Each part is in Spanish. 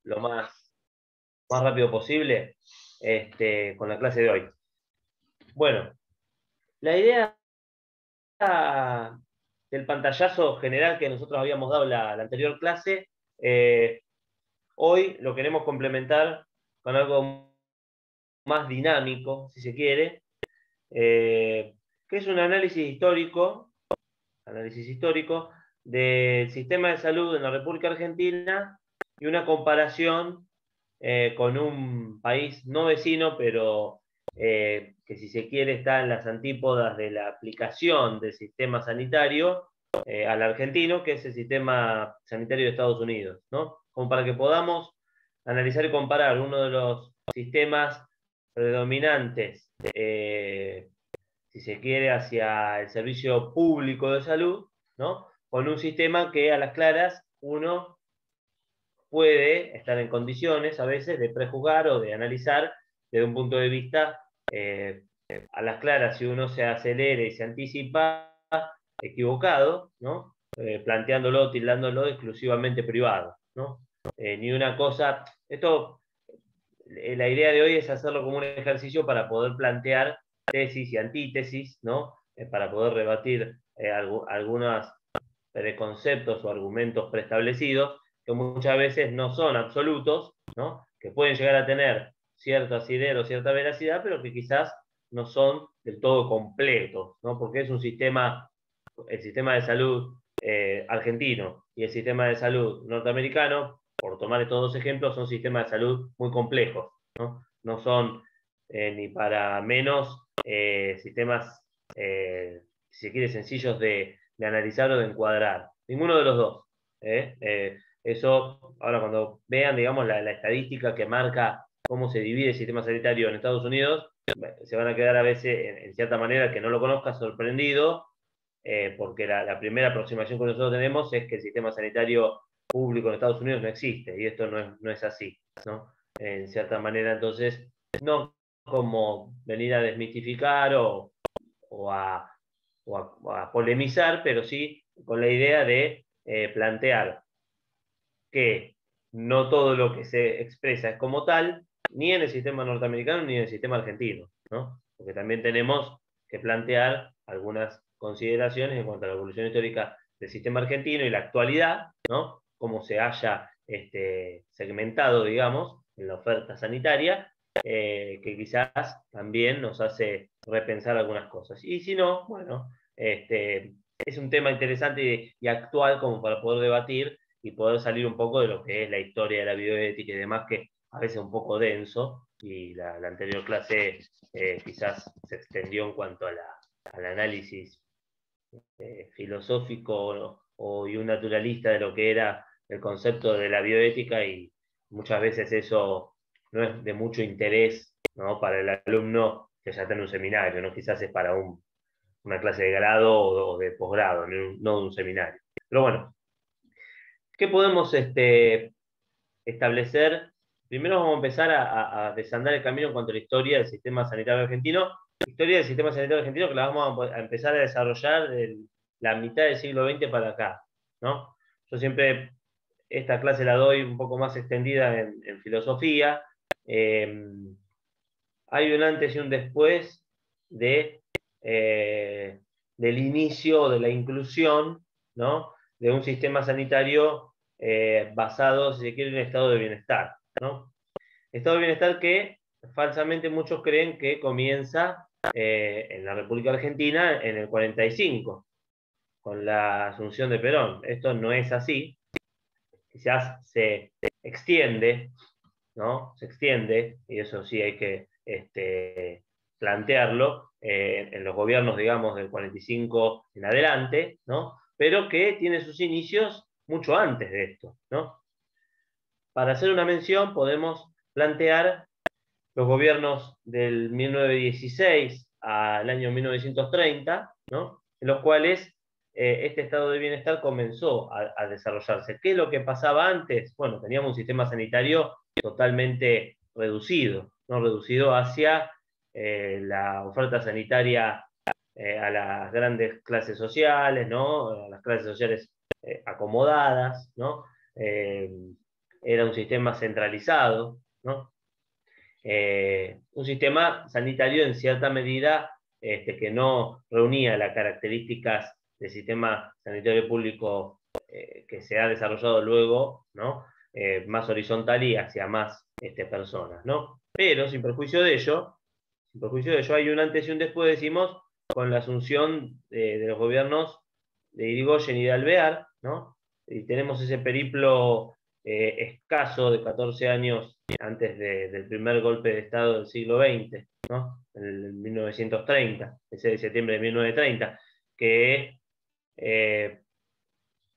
lo más rápido posible con la clase de hoy. Bueno, la idea del pantallazo general que nosotros habíamos dado la anterior clase, hoy lo queremos complementar con algo más dinámico, si se quiere, que es un análisis histórico del sistema de salud en la República Argentina y una comparación con un país no vecino, pero que si se quiere está en las antípodas de la aplicación del sistema sanitario al argentino, que es el sistema sanitario de Estados Unidos, ¿no? Como para que podamos analizar y comparar uno de los sistemas predominantes, si se quiere, hacia el servicio público de salud, ¿no? Con un sistema que a las claras uno puede estar en condiciones a veces de prejuzgar o de analizar desde un punto de vista a las claras, si uno se acelera y se anticipa, equivocado, ¿no? Planteándolo, tildándolo exclusivamente privado, ¿no? Ni una cosa, la idea de hoy es hacerlo como un ejercicio para poder plantear tesis y antítesis, ¿no? Para poder rebatir algunos preconceptos o argumentos preestablecidos que muchas veces no son absolutos, ¿no? Que pueden llegar a tener cierto asidero, cierta veracidad, pero que quizás no son del todo completos, ¿no? Porque es el sistema de salud argentino y el sistema de salud norteamericano, por tomar estos dos ejemplos, son sistemas de salud muy complejos, ¿no? No son ni para menos sistemas, si se quiere, sencillos de analizar o de encuadrar. Ninguno de los dos. Eso, ahora cuando vean, digamos, la estadística que marca cómo se divide el sistema sanitario en Estados Unidos, se van a quedar a veces, en cierta manera, que no lo conozca, sorprendido, porque la primera aproximación que nosotros tenemos es que el sistema sanitario público en Estados Unidos no existe, y esto no es así, ¿no? En cierta manera, entonces, no como venir a desmitificar o a, a polemizar, pero sí con la idea de plantear que no todo lo que se expresa es como tal, ni en el sistema norteamericano ni en el sistema argentino, ¿no? Porque también tenemos que plantear algunas consideraciones en cuanto a la evolución histórica del sistema argentino y la actualidad, ¿no? Cómo se haya segmentado, digamos, en la oferta sanitaria, que quizás también nos hace repensar algunas cosas. Y si no, bueno, es un tema interesante y actual como para poder debatir y poder salir un poco de lo que es la historia de la bioética y demás, que a veces es un poco denso, y la anterior clase quizás se extendió en cuanto al análisis filosófico y un naturalista de lo que era el concepto de la bioética, y muchas veces eso no es de mucho interés, ¿no? Para el alumno que ya está en un seminario, ¿no? Quizás es para una clase de grado o de posgrado, no de un seminario. Pero bueno, ¿qué podemos establecer? Primero vamos a empezar a desandar el camino en cuanto a la historia del sistema sanitario argentino. Historia del sistema sanitario argentino que la vamos a empezar a desarrollar de la mitad del siglo XX para acá, ¿no? Yo siempre esta clase la doy un poco más extendida en filosofía. Eh, Hay un antes y un después de, del inicio de la inclusión, ¿no? De un sistema sanitario basado, si se quiere, en un estado de bienestar, ¿no? Estado de bienestar que falsamente muchos creen que comienza en la República Argentina en el 45, con la asunción de Perón. Esto no es así. Quizás se extiende, ¿no? Se extiende, y eso sí hay que plantearlo, en los gobiernos, digamos, del 45 en adelante, ¿no? Pero que tiene sus inicios mucho antes de esto, ¿no? Para hacer una mención, podemos plantear los gobiernos del 1916 al año 1930, ¿no? En los cuales este estado de bienestar comenzó a desarrollarse. ¿Qué es lo que pasaba antes? Bueno, teníamos un sistema sanitario totalmente reducido, ¿no? Reducido hacia la oferta sanitaria a las grandes clases sociales, ¿no? A las clases sociales acomodadas, ¿no? era un sistema centralizado, ¿no? Un sistema sanitario en cierta medida que no reunía las características del sistema sanitario público que se ha desarrollado luego, ¿no? Más horizontal y hacia más personas, ¿no? Pero sin perjuicio de ello, hay un antes y un después, decimos, con la asunción de los gobiernos de Irigoyen y de Alvear, ¿no? Y tenemos ese periplo escaso de 14 años antes del primer golpe de Estado del siglo XX, ¿no? En 1930, ese de septiembre de 1930, que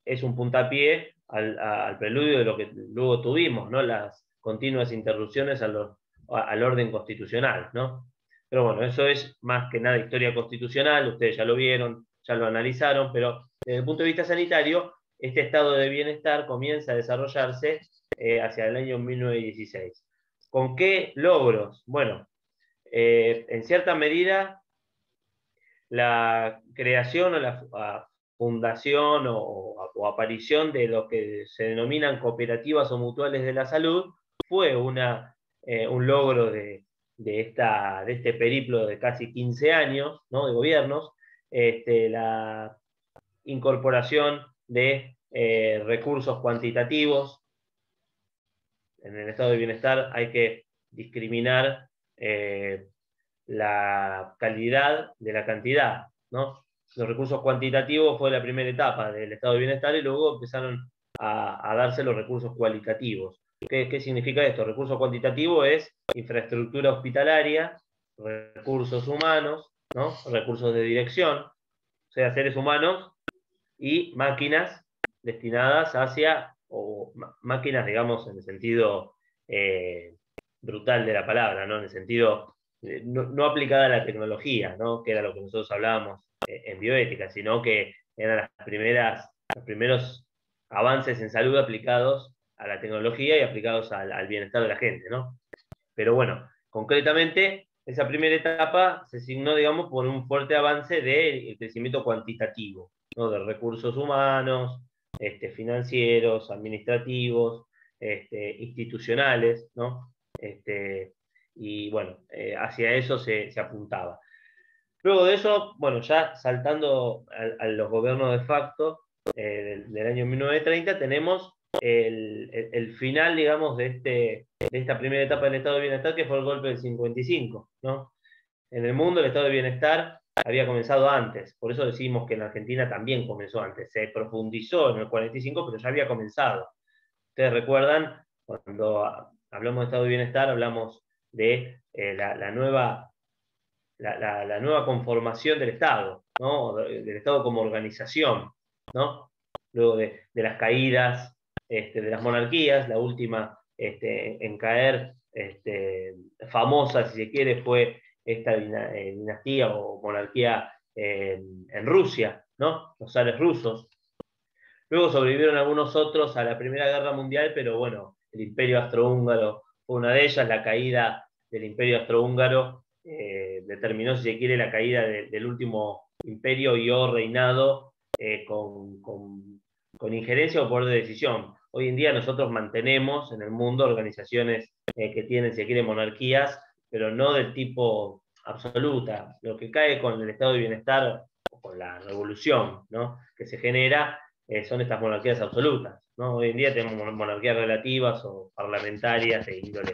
es un puntapié al preludio de lo que luego tuvimos, ¿no? Las continuas interrupciones al orden constitucional, ¿no? Pero bueno, eso es más que nada historia constitucional, ustedes ya lo vieron, ya lo analizaron, pero desde el punto de vista sanitario, este estado de bienestar comienza a desarrollarse hacia el año 1916. ¿Con qué logros? Bueno, en cierta medida, la creación o la fundación o aparición de lo que se denominan cooperativas o mutuales de la salud fue un logro de este periplo de casi 15 años, ¿no? De gobiernos, la incorporación de recursos cuantitativos. En el estado de bienestar hay que discriminar la calidad de la cantidad, ¿no? Los recursos cuantitativos fue la primera etapa del estado de bienestar y luego empezaron a darse los recursos cualitativos. ¿Qué significa esto? Recurso cuantitativo es infraestructura hospitalaria, recursos humanos, ¿no? Recursos de dirección, o sea, seres humanos y máquinas destinadas hacia, o máquinas, digamos, en el sentido brutal de la palabra, ¿no? En el sentido no aplicada a la tecnología, ¿no? Que era lo que nosotros hablábamos en bioética, sino que eran los primeros avances en salud aplicados a la tecnología y aplicados al bienestar de la gente, ¿no? Pero bueno, concretamente, esa primera etapa se signó, digamos, por un fuerte avance del crecimiento cuantitativo, ¿no? De recursos humanos, financieros, administrativos, institucionales, ¿no? Y bueno, hacia eso se apuntaba. Luego de eso, bueno, ya saltando a los gobiernos de facto del año 1930, tenemos el final, digamos, de esta primera etapa del estado de bienestar, que fue el golpe del 55, ¿no? En el mundo el estado de bienestar había comenzado antes, por eso decimos que en Argentina también comenzó antes, se profundizó en el 45, pero ya había comenzado. Ustedes recuerdan, cuando hablamos de estado de bienestar, hablamos de la nueva conformación del Estado, ¿no? Del Estado como organización, ¿no? Luego de las caídas de las monarquías, la última en caer, famosa, si se quiere, fue esta dinastía o monarquía en Rusia, ¿no? Los zares rusos. Luego sobrevivieron algunos otros a la Primera Guerra Mundial, pero bueno, el Imperio Austrohúngaro fue una de ellas. La caída del Imperio Austrohúngaro determinó, si se quiere, la caída del último imperio y o reinado con injerencia o poder de decisión. Hoy en día nosotros mantenemos en el mundo organizaciones que tienen, si se quiere, monarquías, pero no del tipo absoluta. Lo que cae con el estado de bienestar o con la revolución, ¿no?, que se genera son estas monarquías absolutas, ¿no? Hoy en día tenemos monarquías relativas o parlamentarias de índole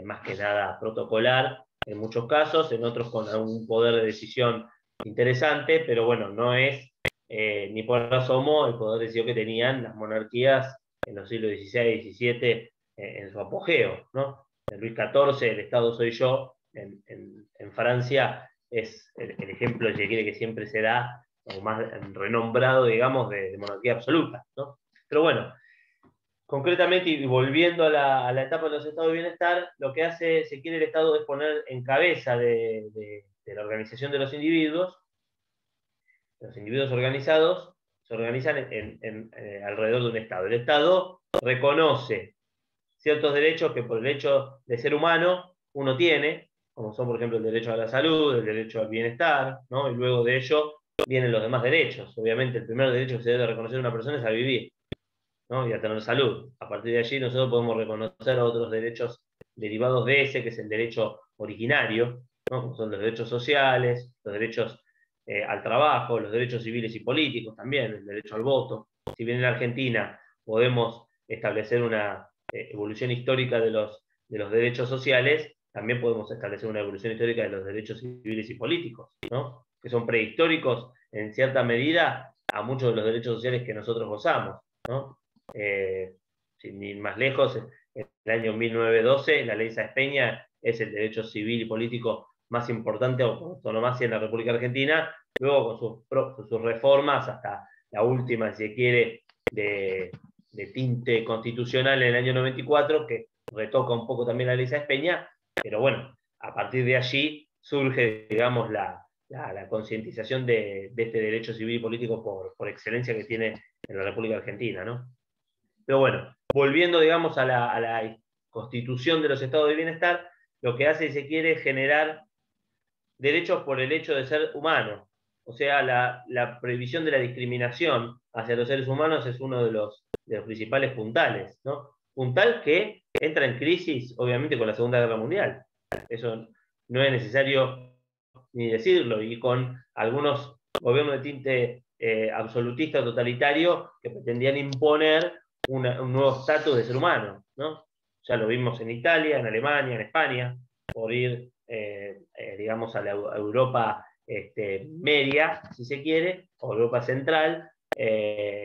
más que nada protocolar en muchos casos, en otros con un poder de decisión interesante, pero bueno, no es ni por asomo el poder de decisión que tenían las monarquías en los siglos XVI y XVII en su apogeo, ¿no? En Luis XIV, el Estado soy yo, en Francia es el ejemplo, si quiere, que siempre se da, o más renombrado, digamos, de monarquía absoluta, ¿no? Pero bueno, concretamente, y volviendo a la etapa de los estados de bienestar, lo que hace, si quiere, el Estado es poner en cabeza de la organización de los individuos. Los individuos organizados se organizan alrededor de un Estado. El Estado reconoce ciertos derechos que por el hecho de ser humano uno tiene, como son, por ejemplo, el derecho a la salud, el derecho al bienestar, ¿no? Y luego de ello vienen los demás derechos. Obviamente, el primer derecho que se debe reconocer a una persona es a vivir, ¿no? Y a tener salud. A partir de allí nosotros podemos reconocer otros derechos derivados de ese, que es el derecho originario, ¿no? Como son los derechos sociales, los derechos al trabajo, los derechos civiles y políticos también, el derecho al voto. Si bien en Argentina podemos establecer una evolución histórica de los derechos sociales, también podemos establecer una evolución histórica de los derechos civiles y políticos, ¿no? Que son prehistóricos en cierta medida a muchos de los derechos sociales que nosotros gozamos, ¿no? Sin ir más lejos, en el año 1912 la ley Sáenz Peña es el derecho civil y político más importante o por antonomasia en la República Argentina, luego con sus reformas hasta la última, si se quiere, de tinte constitucional en el año 94, que retoca un poco también la ley Sáenz Peña, pero bueno, a partir de allí surge, digamos, la concientización de este derecho civil y político por excelencia que tiene en la República Argentina, ¿no? Pero bueno, volviendo, digamos, a la constitución de los estados de bienestar, lo que hace, si se quiere, es generar derechos por el hecho de ser humano. O sea, la prohibición de la discriminación hacia los seres humanos es uno de los principales puntales, ¿no? Puntal que entra en crisis, obviamente, con la Segunda Guerra Mundial. Eso no es necesario ni decirlo, y con algunos gobiernos de tinte absolutista totalitario que pretendían imponer un nuevo estatus de ser humano, ¿no? Ya lo vimos en Italia, en Alemania, en España, por ir, digamos, a la Europa media, si se quiere, o Europa central.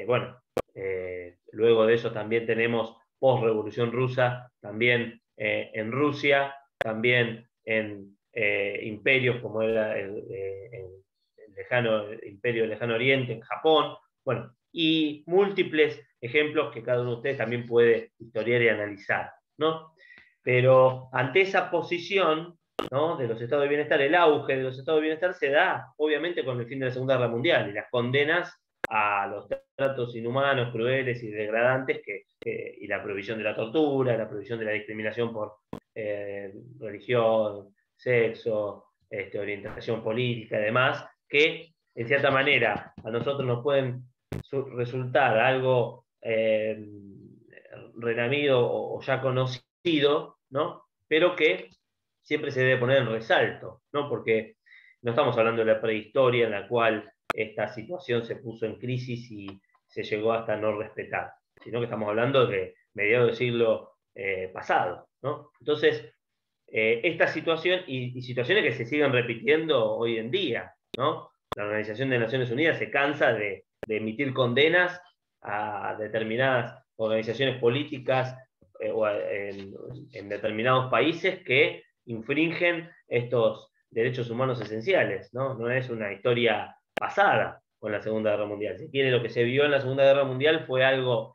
Bueno, luego de eso también tenemos post-revolución rusa, también en Rusia, también en imperios como era el lejano imperio del lejano oriente, en Japón, bueno, y múltiples ejemplos que cada uno de ustedes también puede historiar y analizar, ¿no? Pero ante esa posición, ¿no?, de los estados de bienestar, el auge de los estados de bienestar se da obviamente con el fin de la Segunda Guerra Mundial y las condenas a los tratos inhumanos, crueles y degradantes y la prohibición de la tortura, la prohibición de la discriminación por religión, sexo, orientación política y demás, que en cierta manera a nosotros nos pueden resultar algo renamido o ya conocido, ¿no? Pero que siempre se debe poner en resalto, ¿no? Porque no estamos hablando de la prehistoria en la cual esta situación se puso en crisis y se llegó hasta no respetar, sino que estamos hablando de mediados del siglo pasado, ¿no? Entonces, esta situación y situaciones que se siguen repitiendo hoy en día, ¿no? La Organización de Naciones Unidas se cansa de emitir condenas a determinadas organizaciones políticas o en determinados países que infringen estos derechos humanos esenciales, ¿no? No es una historia pasada con la Segunda Guerra Mundial. Si quiere, lo que se vio en la Segunda Guerra Mundial fue algo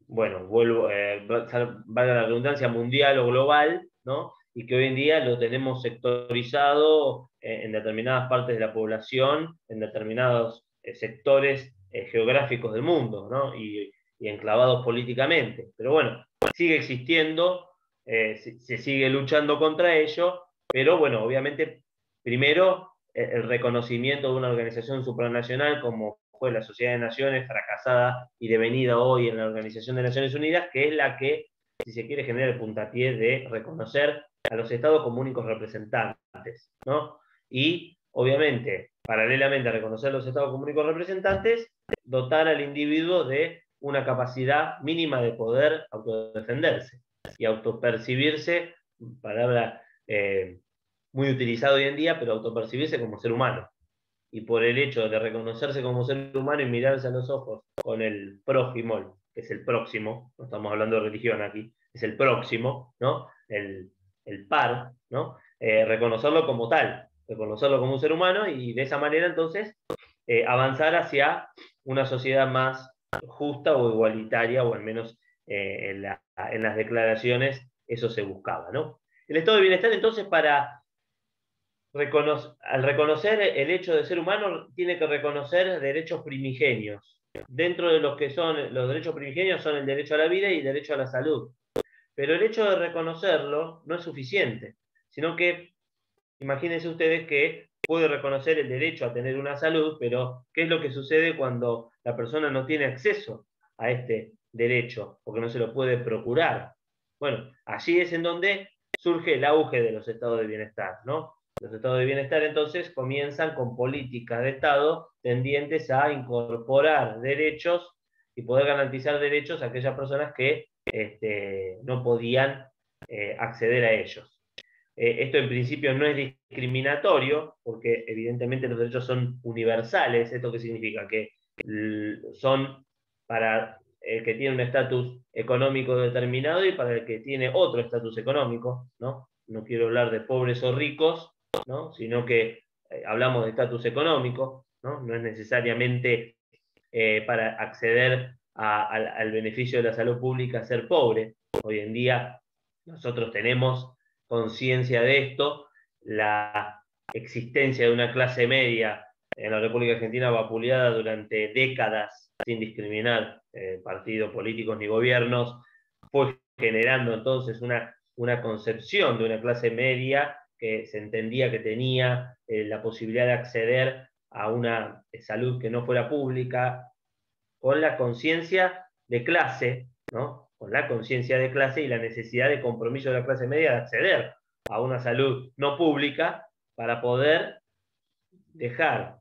bueno, valga la redundancia, mundial o global, ¿no? Y que hoy en día lo tenemos sectorizado en determinadas partes de la población, en determinados sectores geográficos del mundo, ¿no? Y enclavados políticamente. Pero bueno, sigue existiendo, se sigue luchando contra ello, pero bueno, obviamente, primero, el reconocimiento de una organización supranacional como fue la Sociedad de Naciones, fracasada y devenida hoy en la Organización de Naciones Unidas, que es la que, si se quiere, genera el puntapié de reconocer a los estados como únicos representantes, ¿no? Y, obviamente, paralelamente a reconocer a los estados como únicos representantes, dotar al individuo de una capacidad mínima de poder autodefenderse y autopercibirse, palabra muy utilizada hoy en día, pero autopercibirse como ser humano. Y por el hecho de reconocerse como ser humano y mirarse a los ojos con el prójimo, que es el próximo, no estamos hablando de religión aquí, es el próximo, ¿no? El par, ¿no? Reconocerlo como tal, reconocerlo como un ser humano y de esa manera entonces avanzar hacia una sociedad más justa o igualitaria, o al menos en las declaraciones eso se buscaba, ¿no? El estado de bienestar entonces al reconocer el hecho de ser humano, tiene que reconocer derechos primigenios. Dentro de los que son los derechos primigenios son el derecho a la vida y el derecho a la salud. Pero el hecho de reconocerlo no es suficiente, sino que imagínense ustedes que puede reconocer el derecho a tener una salud, pero ¿qué es lo que sucede cuando la persona no tiene acceso a este derecho, porque no se lo puede procurar. Bueno, allí es en donde surge el auge de los estados de bienestar, ¿no? Los estados de bienestar entonces comienzan con políticas de Estado tendientes a incorporar derechos y poder garantizar derechos a aquellas personas que no podían acceder a ellos. Esto en principio no es discriminatorio, porque evidentemente los derechos son universales. ¿Esto qué significa? Que son para el que tiene un estatus económico determinado y para el que tiene otro estatus económico, ¿no? No quiero hablar de pobres o ricos, ¿no? Sino que hablamos de estatus económico, ¿no? No es necesariamente para acceder al beneficio de la salud pública ser pobre. Hoy en día nosotros tenemos conciencia de esto, la existencia de una clase media en la República Argentina vapuleada durante décadas sin discriminar partidos políticos ni gobiernos, fue generando entonces una concepción de una clase media que se entendía que tenía la posibilidad de acceder a una salud que no fuera pública, con la conciencia de clase, ¿no? Con la conciencia de clase y la necesidad de compromiso de la clase media de acceder a una salud no pública para poder dejar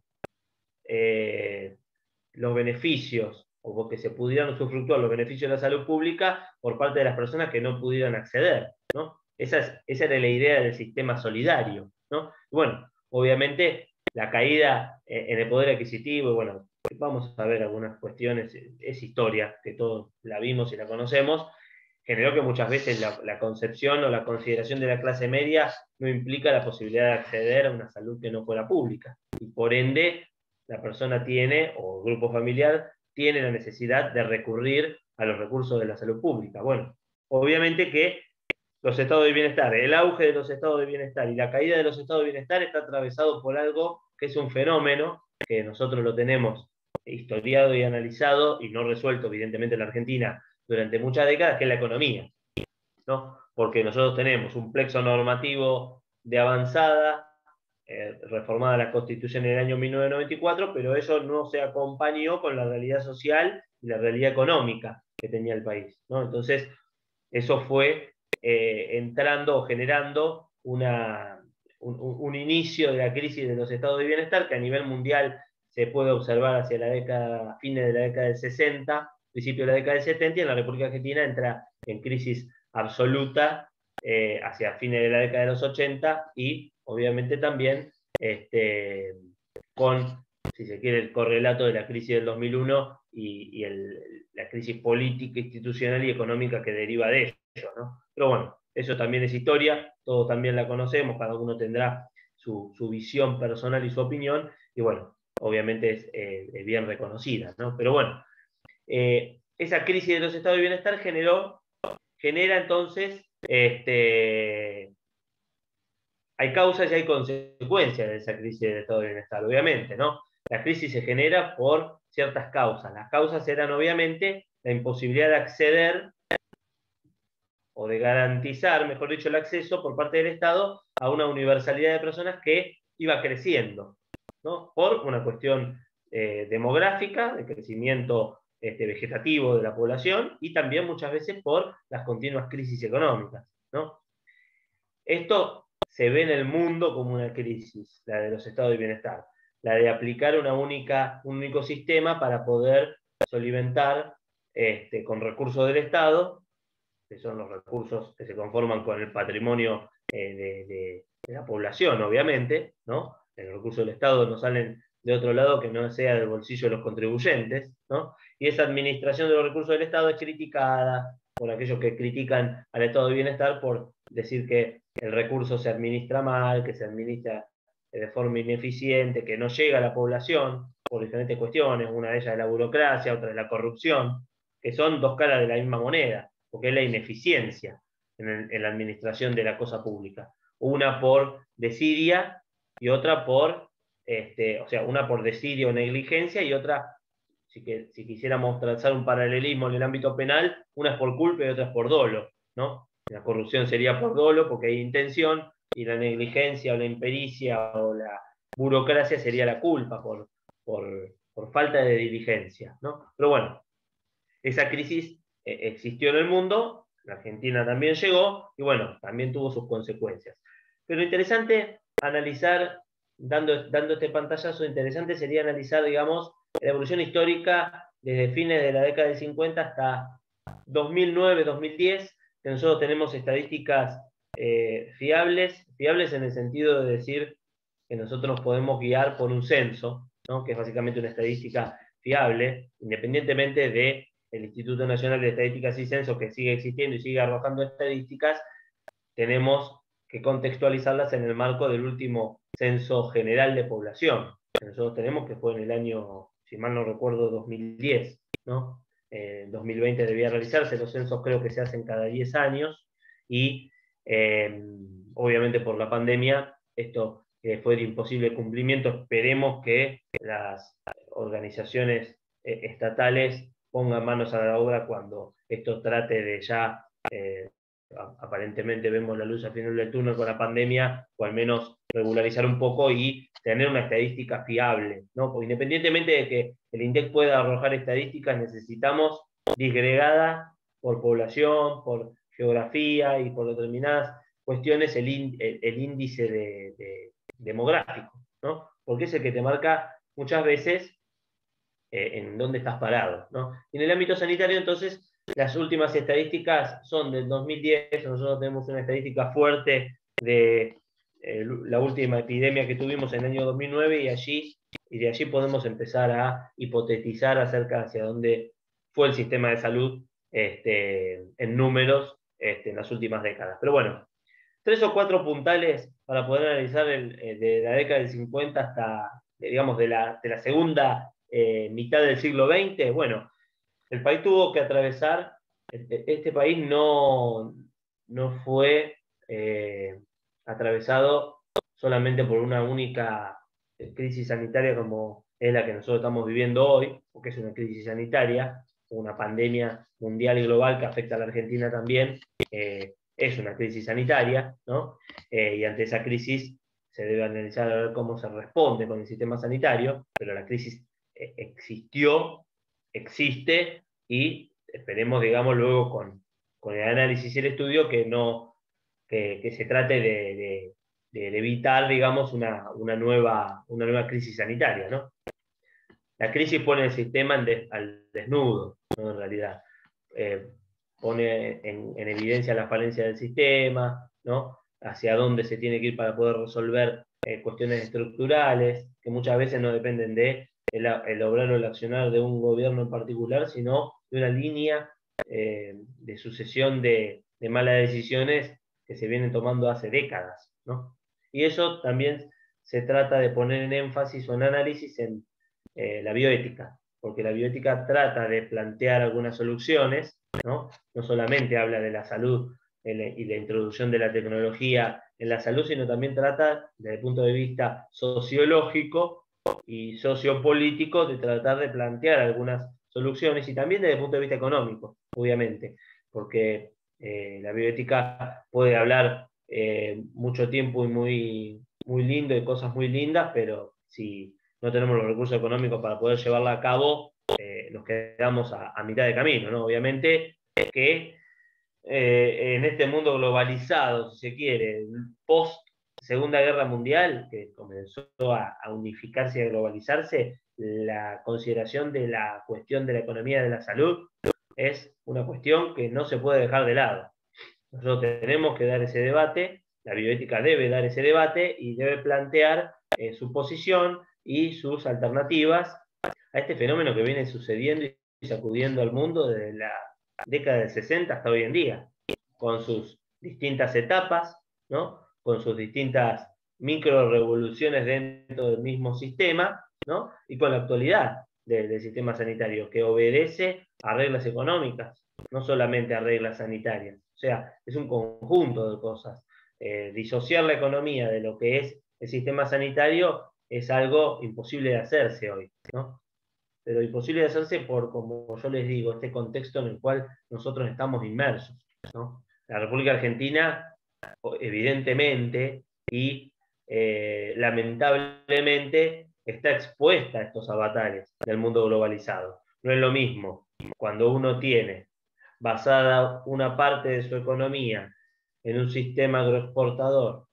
los beneficios o porque se pudieran usufructuar los beneficios de la salud pública por parte de las personas que no pudieran acceder, ¿no? Esa era la idea del sistema solidario, ¿no? Bueno, obviamente la caída en el poder adquisitivo, y bueno, vamos a ver algunas cuestiones, es historia, que todos la vimos y la conocemos, generó que muchas veces la concepción o la consideración de la clase media no implica la posibilidad de acceder a una salud que no fuera pública. Y por ende, la persona tiene, o el grupo familiar, tiene la necesidad de recurrir a los recursos de la salud pública. Bueno, obviamente que los estados de bienestar, el auge de los estados de bienestar y la caída de los estados de bienestar está atravesado por algo que es un fenómeno que nosotros lo tenemos historiado y analizado y no resuelto, evidentemente, en la Argentina durante muchas décadas, que es la economía, ¿no? Porque nosotros tenemos un plexo normativo de avanzada, reformada la Constitución en el año 1994, pero eso no se acompañó con la realidad social y la realidad económica que tenía el país, ¿no? Entonces, eso fue entrando o generando un inicio de la crisis de los estados de bienestar que a nivel mundial se puede observar hacia la década, fines de la década del 60, principio de la década del 70, y en la República Argentina entra en crisis absoluta hacia fines de la década de los 80 y obviamente también con, si se quiere, el correlato de la crisis del 2001 y la crisis política, institucional y económica que deriva de ello, ¿no? Pero bueno, eso también es historia, todos también la conocemos, cada uno tendrá su visión personal y su opinión, y bueno, obviamente es bien reconocida, ¿no? Pero bueno, esa crisis de los estados de bienestar genera entonces, hay causas y hay consecuencias de esa crisis del estado de bienestar, obviamente, ¿no? La crisis se genera por ciertas causas. Las causas eran obviamente la imposibilidad de acceder o de garantizar, mejor dicho, el acceso por parte del Estado a una universalidad de personas que iba creciendo, ¿no? Por una cuestión demográfica, de crecimiento vegetativo de la población y también muchas veces por las continuas crisis económicas, ¿no? Esto se ve en el mundo como una crisis, la de los estados de bienestar, la de aplicar un único sistema para poder solimentar con recursos del Estado, que son los recursos que se conforman con el patrimonio de la población, obviamente, ¿no? Los recursos del Estado no salen de otro lado que no sea del bolsillo de los contribuyentes, ¿no? Y esa administración de los recursos del Estado es criticada por aquellos que critican al estado de bienestar por decir que el recurso se administra mal, que se administra de forma ineficiente, que no llega a la población por diferentes cuestiones, una de ellas es la burocracia, otra es la corrupción, que son dos caras de la misma moneda, porque es la ineficiencia en la administración de la cosa pública. Una por desidia y otra por, o sea, una por desidia o negligencia y otra, si quisiéramos trazar un paralelismo en el ámbito penal, una es por culpa y otra es por dolo, ¿no? La corrupción sería por dolo porque hay intención y la negligencia o la impericia o la burocracia sería la culpa por por falta de diligencia, ¿no? Pero bueno, esa crisis existió en el mundo, la Argentina también llegó, y bueno, también tuvo sus consecuencias. Pero interesante analizar, dando este pantallazo, interesante sería analizar, digamos, la evolución histórica desde fines de la década del 50 hasta 2009, 2010, que nosotros tenemos estadísticas fiables en el sentido de decir que nosotros nos podemos guiar por un censo, ¿no? Que es básicamente una estadística fiable, independientemente del Instituto Nacional de Estadísticas y Censos, que sigue existiendo y sigue arrojando estadísticas. Tenemos que contextualizarlas en el marco del último censo general de población, que nosotros tenemos, que fue en el año, si mal no recuerdo, 2010, ¿no? 2020 debía realizarse, los censos creo que se hacen cada 10 años, y obviamente por la pandemia esto fue de imposible cumplimiento. Esperemos que las organizaciones estatales pongan manos a la obra cuando esto trate de ya, aparentemente vemos la luz al final del túnel con la pandemia, o al menos regularizar un poco y tener una estadística fiable, ¿no? Porque independientemente de que el INDEC pueda arrojar estadísticas, necesitamos disgregada por población, por geografía y por determinadas cuestiones el índice demográfico, ¿no? Porque es el que te marca muchas veces en dónde estás parado, ¿no? Y en el ámbito sanitario, entonces, las últimas estadísticas son del 2010, nosotros tenemos una estadística fuerte de la última epidemia que tuvimos en el año 2009, y de allí podemos empezar a hipotetizar acerca hacia dónde fue el sistema de salud en números en las últimas décadas. Pero bueno, 3 o 4 puntales para poder analizar de la década del 50 hasta, digamos, de la segunda mitad del siglo XX. Bueno, el país tuvo que atravesar, este país no fue atravesado solamente por una única crisis sanitaria como es la que nosotros estamos viviendo hoy, porque es una crisis sanitaria, una pandemia mundial y global que afecta a la Argentina también. Es una crisis sanitaria, ¿no? Y ante esa crisis se debe analizar a ver cómo se responde con el sistema sanitario, pero la crisis existió, existe, y esperemos, digamos, luego con el análisis y el estudio que se trate de evitar, digamos, una nueva crisis sanitaria, ¿no? La crisis pone el sistema al desnudo, ¿no? En realidad. Pone en evidencia la falencia del sistema, ¿no? Hacia dónde se tiene que ir para poder resolver cuestiones estructurales, que muchas veces no dependen de el obrar o el accionar de un gobierno en particular, sino de una línea de sucesión de malas decisiones que se vienen tomando hace décadas, ¿no? Y eso también se trata de poner en énfasis o en análisis en la bioética, porque la bioética trata de plantear algunas soluciones, ¿no? No solamente habla de la salud y la introducción de la tecnología en la salud, sino también trata, desde el punto de vista sociológico y sociopolítico, de tratar de plantear algunas soluciones, y también desde el punto de vista económico, obviamente, porque la bioética puede hablar mucho tiempo y muy lindo, de cosas muy lindas, pero si no tenemos los recursos económicos para poder llevarla a cabo, nos quedamos a mitad de camino, ¿no? Obviamente que en este mundo globalizado, si se quiere, post Segunda Guerra Mundial, que comenzó a unificarse y a globalizarse, la consideración de la cuestión de la economía de la salud es una cuestión que no se puede dejar de lado. Nosotros tenemos que dar ese debate, la bioética debe dar ese debate y debe plantear su posición y sus alternativas a este fenómeno que viene sucediendo y sacudiendo al mundo desde la década del 60 hasta hoy en día, con sus distintas etapas, ¿no? Con sus distintas micro revoluciones dentro del mismo sistema, ¿no? Y con la actualidad del sistema sanitario, que obedece a reglas económicas, no solamente a reglas sanitarias. O sea, es un conjunto de cosas. Disociar la economía de lo que es el sistema sanitario es algo imposible de hacerse hoy, ¿no? Pero imposible de hacerse por, como yo les digo, este contexto en el cual nosotros estamos inmersos, ¿no? La República Argentina, evidentemente, y lamentablemente, está expuesta a estos avatares del mundo globalizado. No es lo mismo cuando uno tiene basada una parte de su economía en un sistema agroexportador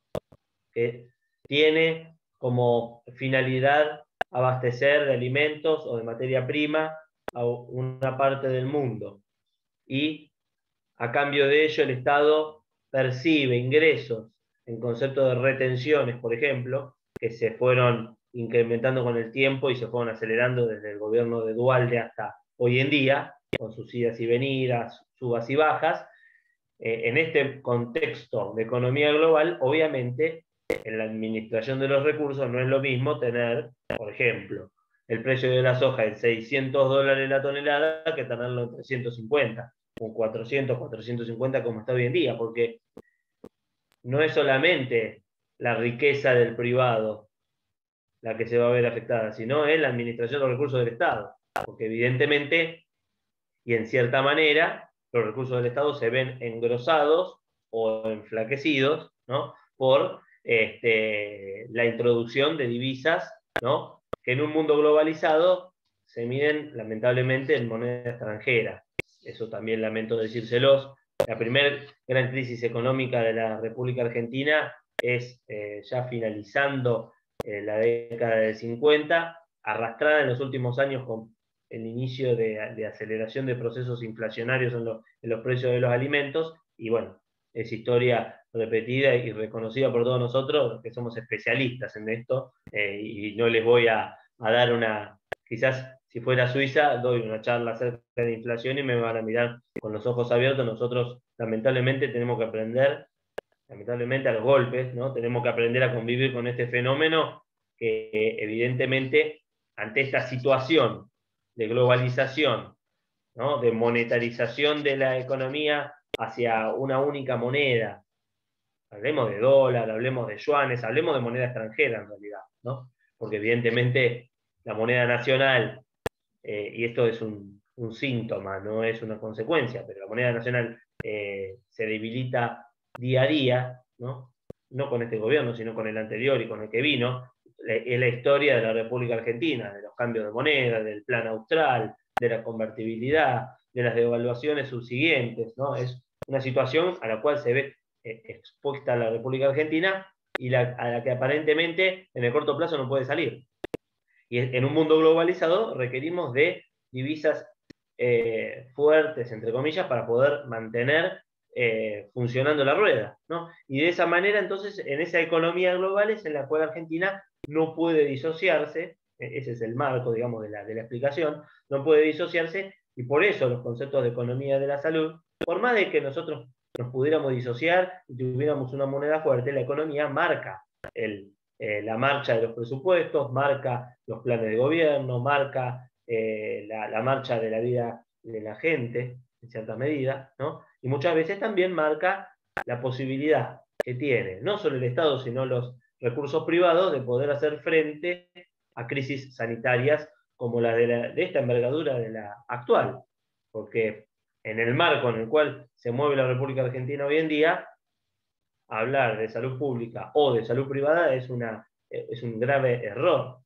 que tiene como finalidad abastecer de alimentos o de materia prima a una parte del mundo, y a cambio de ello el Estado percibe ingresos en concepto de retenciones, por ejemplo, que se fueron incrementando con el tiempo y se fueron acelerando desde el gobierno de Dualde hasta hoy en día, con sus idas y venidas, subas y bajas. En este contexto de economía global, obviamente, en la administración de los recursos no es lo mismo tener, por ejemplo, el precio de la soja en $600 la tonelada que tenerlo en 350, o 400, 450 como está hoy en día, porque no es solamente la riqueza del privado la que se va a ver afectada, sino es la administración de los recursos del Estado, porque evidentemente y en cierta manera los recursos del Estado se ven engrosados o enflaquecidos, ¿no?, por la introducción de divisas, ¿no?, que en un mundo globalizado se miden lamentablemente en moneda extranjera. Eso también lamento decírselos. La primera gran crisis económica de la República Argentina es ya finalizando la década del 50, arrastrada en los últimos años con el inicio de aceleración de procesos inflacionarios en los precios de los alimentos, y bueno, es historia repetida y reconocida por todos nosotros, que somos especialistas en esto, y no les voy a dar una, quizás si fuera Suiza, doy una charla acerca de inflación y me van a mirar con los ojos abiertos. Nosotros lamentablemente tenemos que aprender, lamentablemente a los golpes, ¿no? Tenemos que aprender a convivir con este fenómeno que evidentemente ante esta situación de globalización, ¿no?, de monetarización de la economía hacia una única moneda, hablemos de dólar, hablemos de yuanes, hablemos de moneda extranjera en realidad, ¿no?, porque evidentemente la moneda nacional, y esto es un síntoma, no es una consecuencia, pero la moneda nacional se debilita día a día, ¿no?, no con este gobierno, sino con el anterior y con el que vino. Es la historia de la República Argentina, de los cambios de moneda, del plan austral, de la convertibilidad, de las devaluaciones subsiguientes, ¿no? Es una situación a la cual se ve expuesta la República Argentina y a la que aparentemente en el corto plazo no puede salir. Y en un mundo globalizado requerimos de divisas fuertes, entre comillas, para poder mantener funcionando la rueda, ¿no? Y de esa manera, entonces, en esa economía global es en la cual Argentina no puede disociarse, ese es el marco, digamos, de la explicación, no puede disociarse, y por eso los conceptos de economía de la salud, por más de que nosotros nos pudiéramos disociar y tuviéramos una moneda fuerte, la economía marca la marcha de los presupuestos, marca los planes de gobierno, marca la marcha de la vida de la gente, en cierta medida, ¿no? Y muchas veces también marca la posibilidad que tiene, no solo el Estado, sino los recursos privados, de poder hacer frente a crisis sanitarias como la de esta envergadura de la actual. Porque en el marco en el cual se mueve la República Argentina hoy en día, hablar de salud pública o de salud privada es un grave error,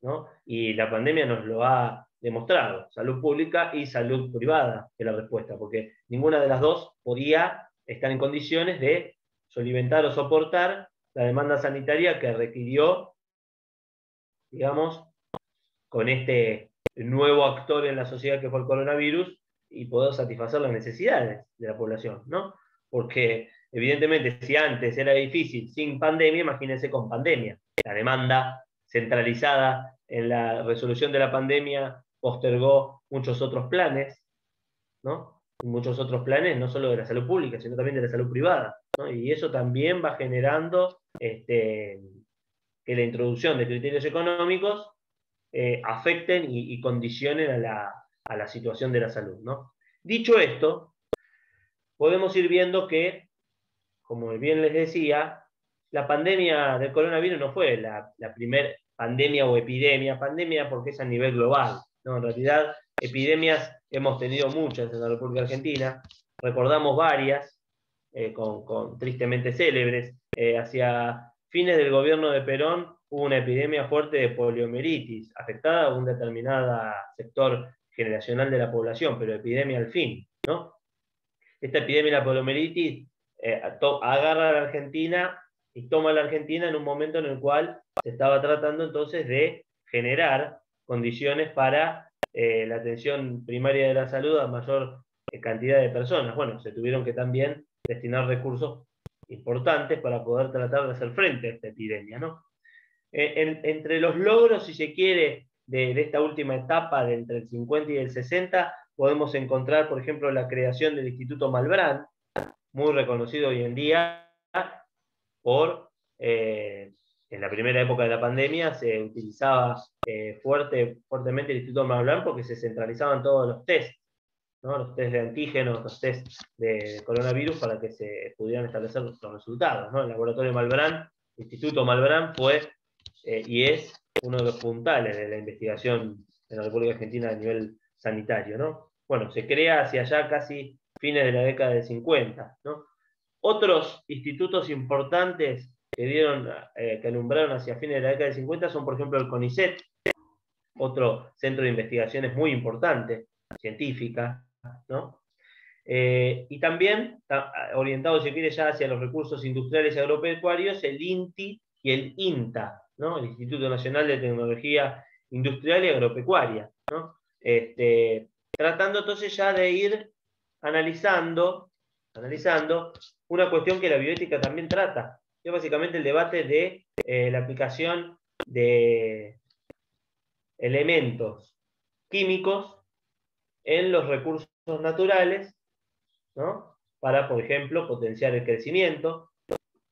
¿no? Y la pandemia nos lo ha demostrado, salud pública y salud privada es la respuesta, porque ninguna de las dos podía estar en condiciones de solimentar o soportar la demanda sanitaria que requirió, digamos, con este nuevo actor en la sociedad que fue el coronavirus, y poder satisfacer las necesidades de la población, ¿no? Porque evidentemente si antes era difícil sin pandemia, imagínense con pandemia. La demanda centralizada en la resolución de la pandemia postergó muchos otros planes, ¿no? Muchos otros planes, no solo de la salud pública, sino también de la salud privada, ¿no? Y eso también va generando que la introducción de criterios económicos afecten y condicionen a la situación de la salud, ¿no? Dicho esto, podemos ir viendo que, como bien les decía, la pandemia del coronavirus no fue la primera pandemia o epidemia, pandemia porque es a nivel global, ¿no? En realidad, epidemias hemos tenido muchas en la República Argentina, recordamos varias, tristemente célebres. Hacia fines del gobierno de Perón hubo una epidemia fuerte de poliomielitis, afectada a un determinado sector generacional de la población, pero epidemia al fin, ¿no? Esta epidemia de la poliomielitis agarra a la Argentina y toma a la Argentina en un momento en el cual se estaba tratando entonces de generar condiciones para la atención primaria de la salud a mayor cantidad de personas. Bueno, se tuvieron que también destinar recursos importantes para poder tratar de hacer frente a esta epidemia, ¿no? Entre los logros, si se quiere, de esta última etapa de entre el 50 y el 60, podemos encontrar, por ejemplo, la creación del Instituto Malbrán, muy reconocido hoy en día por, en la primera época de la pandemia, se utilizaba fuertemente el Instituto Malbrán porque se centralizaban todos los test, ¿no? Los test de antígenos, los test de coronavirus, para que se pudieran establecer los resultados, ¿no? El laboratorio Malbrán, el Instituto Malbrán, fue y es uno de los puntales de la investigación en la República Argentina a nivel sanitario, ¿no? Bueno, se crea hacia allá casi fines de la década del 50, ¿no? Otros institutos importantes que alumbraron hacia fines de la década del 50 son, por ejemplo, el CONICET, otro centro de investigaciones muy importante, científica, ¿no? Y también, orientado, si quiere, ya hacia los recursos industriales y agropecuarios, el INTI y el INTA, ¿no? El Instituto Nacional de Tecnología Industrial y Agropecuaria, ¿no? Tratando entonces ya de ir analizando una cuestión que la bioética también trata, que es básicamente el debate de la aplicación de elementos químicos en los recursos naturales, ¿no? Para, por ejemplo, potenciar el crecimiento,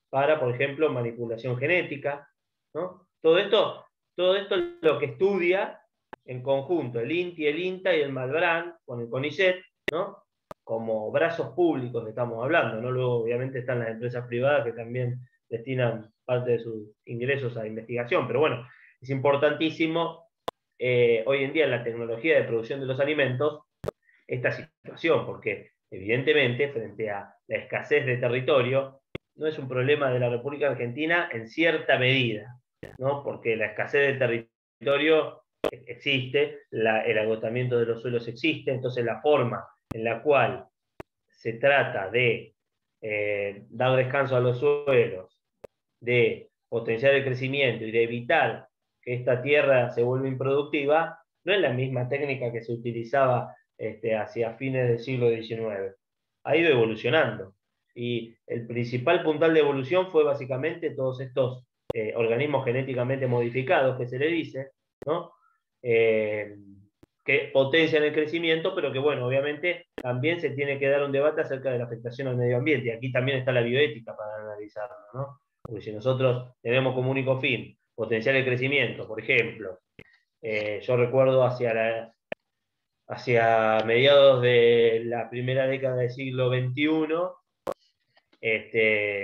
para, por ejemplo, manipulación genética, ¿no? Todo esto es lo que estudia en conjunto el INTI, el INTA y el Malbrán con el CONICET, ¿no? Como brazos públicos que estamos hablando, ¿no? Luego, obviamente, están las empresas privadas que también destinan parte de sus ingresos a investigación, pero bueno, es importantísimo hoy en día en la tecnología de producción de los alimentos esta situación, porque evidentemente frente a la escasez de territorio, no es un problema de la República Argentina en cierta medida, ¿no? Porque la escasez de territorio existe, el agotamiento de los suelos existe, entonces la forma en la cual se trata de dar descanso a los suelos, de potenciar el crecimiento y de evitar que esta tierra se vuelva improductiva, no es la misma técnica que se utilizaba hacia fines del siglo XIX. Ha ido evolucionando. Y el principal puntal de evolución fue básicamente todos estos organismos genéticamente modificados, que se le dice, ¿no? Que potencian el crecimiento, pero que, bueno, obviamente también se tiene que dar un debate acerca de la afectación al medio ambiente. Y aquí también está la bioética para analizarlo, ¿no? Porque si nosotros tenemos como único fin potenciar el crecimiento, por ejemplo, yo recuerdo hacia mediados de la primera década del siglo XXI,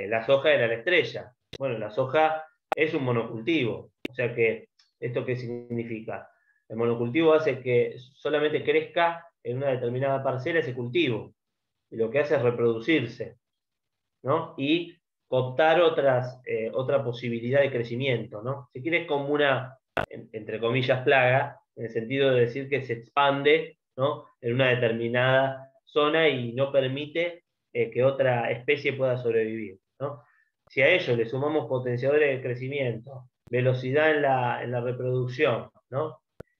la soja era la estrella. Bueno, la soja es un monocultivo. O sea que, ¿esto qué significa? El monocultivo hace que solamente crezca en una determinada parcela ese cultivo. Y lo que hace es reproducirse, ¿no? Y optar otra posibilidad de crecimiento, ¿no? Si quieres, como una, entre comillas, plaga, en el sentido de decir que se expande, ¿no? En una determinada zona y no permite que otra especie pueda sobrevivir, ¿no? Si a ello le sumamos potenciadores de crecimiento, velocidad en la reproducción, ¿no?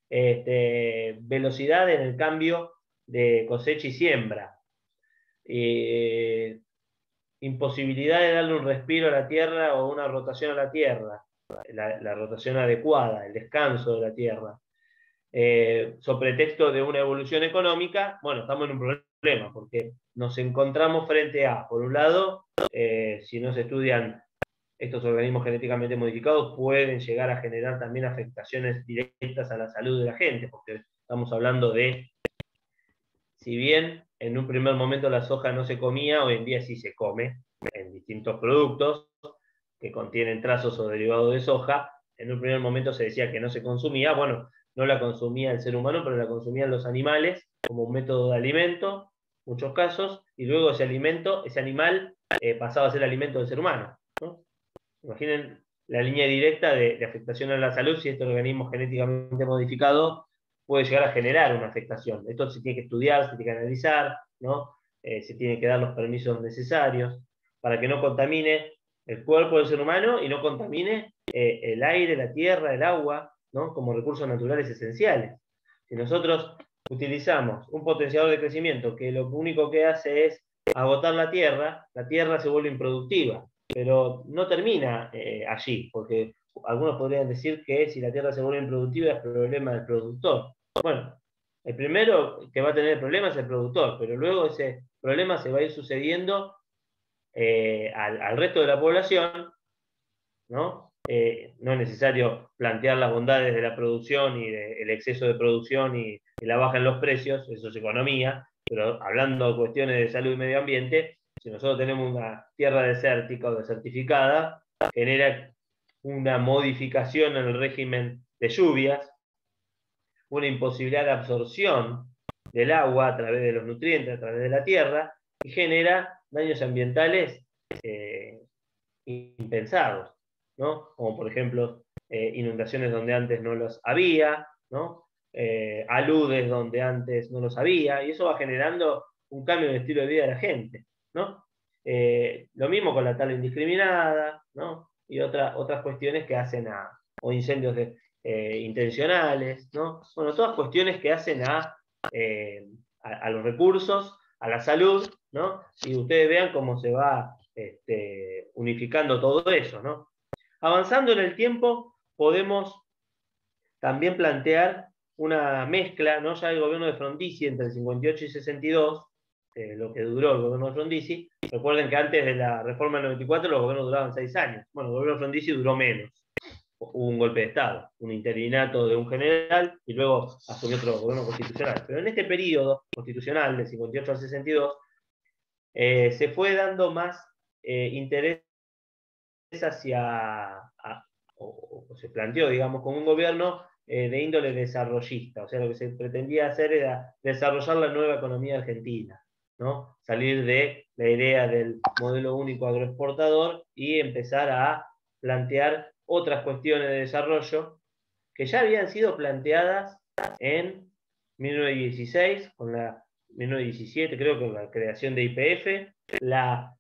Velocidad en el cambio de cosecha y siembra, imposibilidad de darle un respiro a la Tierra o una rotación a la Tierra, la rotación adecuada, el descanso de la Tierra, sobre pretexto de una evolución económica, bueno, estamos en un problema, porque nos encontramos frente a, por un lado, si no se estudian estos organismos genéticamente modificados, pueden llegar a generar también afectaciones directas a la salud de la gente, porque estamos hablando de, si bien en un primer momento la soja no se comía, hoy en día sí se come en distintos productos que contienen trazos o derivados de soja. En un primer momento se decía que no se consumía, bueno, no la consumía el ser humano, pero la consumían los animales como un método de alimento, en muchos casos, y luego ese animal pasaba a ser alimento del ser humano, ¿no? Imaginen la línea directa de afectación a la salud, si este organismo genéticamente modificado puede llegar a generar una afectación. Esto se tiene que estudiar, se tiene que analizar, ¿no? Se tiene que dar los permisos necesarios para que no contamine el cuerpo del ser humano y no contamine el aire, la tierra, el agua, ¿no? Como recursos naturales esenciales. Si nosotros utilizamos un potenciador de crecimiento que lo único que hace es agotar la tierra se vuelve improductiva, pero no termina allí, porque algunos podrían decir que si la tierra se vuelve improductiva es problema del productor. Bueno, el primero que va a tener el problema es el productor, pero luego ese problema se va a ir sucediendo al resto de la población, ¿no? No es necesario plantear las bondades de la producción y el exceso de producción y la baja en los precios, eso es economía, pero hablando de cuestiones de salud y medio ambiente, si nosotros tenemos una tierra desértica o desertificada, genera una modificación en el régimen de lluvias, una imposibilidad de absorción del agua a través de los nutrientes, a través de la tierra, y genera daños ambientales impensados, ¿no? Como por ejemplo inundaciones donde antes no los había, ¿no? Aludes donde antes no los había, y eso va generando un cambio en el estilo de vida de la gente, ¿no? Lo mismo con la tala indiscriminada, ¿no? Y otras cuestiones que hacen o incendios intencionales, ¿no? Bueno, todas cuestiones que hacen a los recursos, a la salud, ¿no? Y ustedes vean cómo se va unificando todo eso, ¿no? Avanzando en el tiempo, podemos también plantear una mezcla, ¿no? Ya el gobierno de Frondizi entre el 58 y 62, lo que duró el gobierno de Frondizi. Recuerden que antes de la reforma del 94 los gobiernos duraban 6 años. Bueno, el gobierno de Frondizi duró menos. Hubo un golpe de Estado, un interinato de un general y luego asumió otro gobierno constitucional. Pero en este periodo constitucional, del 58 al 62, se fue dando más interés o se planteó, digamos, como un gobierno de índole desarrollista. O sea, lo que se pretendía hacer era desarrollar la nueva economía argentina, ¿no? Salir de la idea del modelo único agroexportador y empezar a plantear otras cuestiones de desarrollo que ya habían sido planteadas en 1916, 1917, creo que con la creación de YPF, la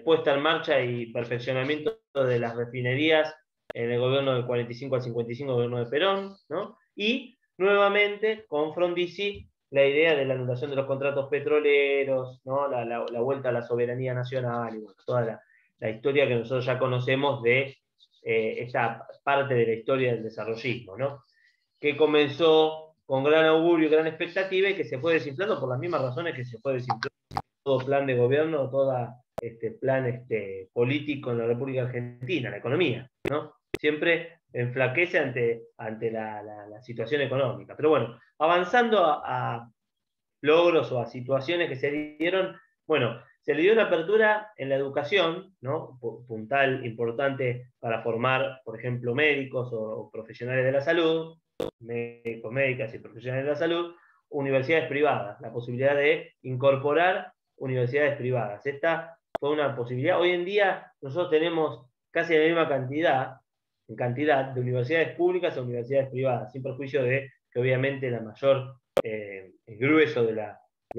puesta en marcha y perfeccionamiento de las refinerías en el gobierno del 45 al 55, gobierno de Perón, ¿no? Y nuevamente con Frondizi la idea de la anulación de los contratos petroleros, ¿no? La vuelta a la soberanía nacional, y bueno, toda la historia que nosotros ya conocemos de esta parte de la historia del desarrollismo, ¿no? Que comenzó con gran augurio y gran expectativa y que se fue desinflando por las mismas razones que se fue desinflando todo plan de gobierno, todo plan político en la República Argentina, la economía, ¿no? Siempre enflaquece ante la situación económica. Pero bueno, avanzando a logros o a situaciones que se dieron, bueno, se le dio una apertura en la educación, ¿no? Puntal importante para formar, por ejemplo, médicos o profesionales de la salud, médicos, médicas y profesionales de la salud, universidades privadas, la posibilidad de incorporar universidades privadas. Esta fue una posibilidad. Hoy en día nosotros tenemos casi la misma cantidad de universidades públicas a universidades privadas, sin perjuicio de que obviamente la mayor el grueso de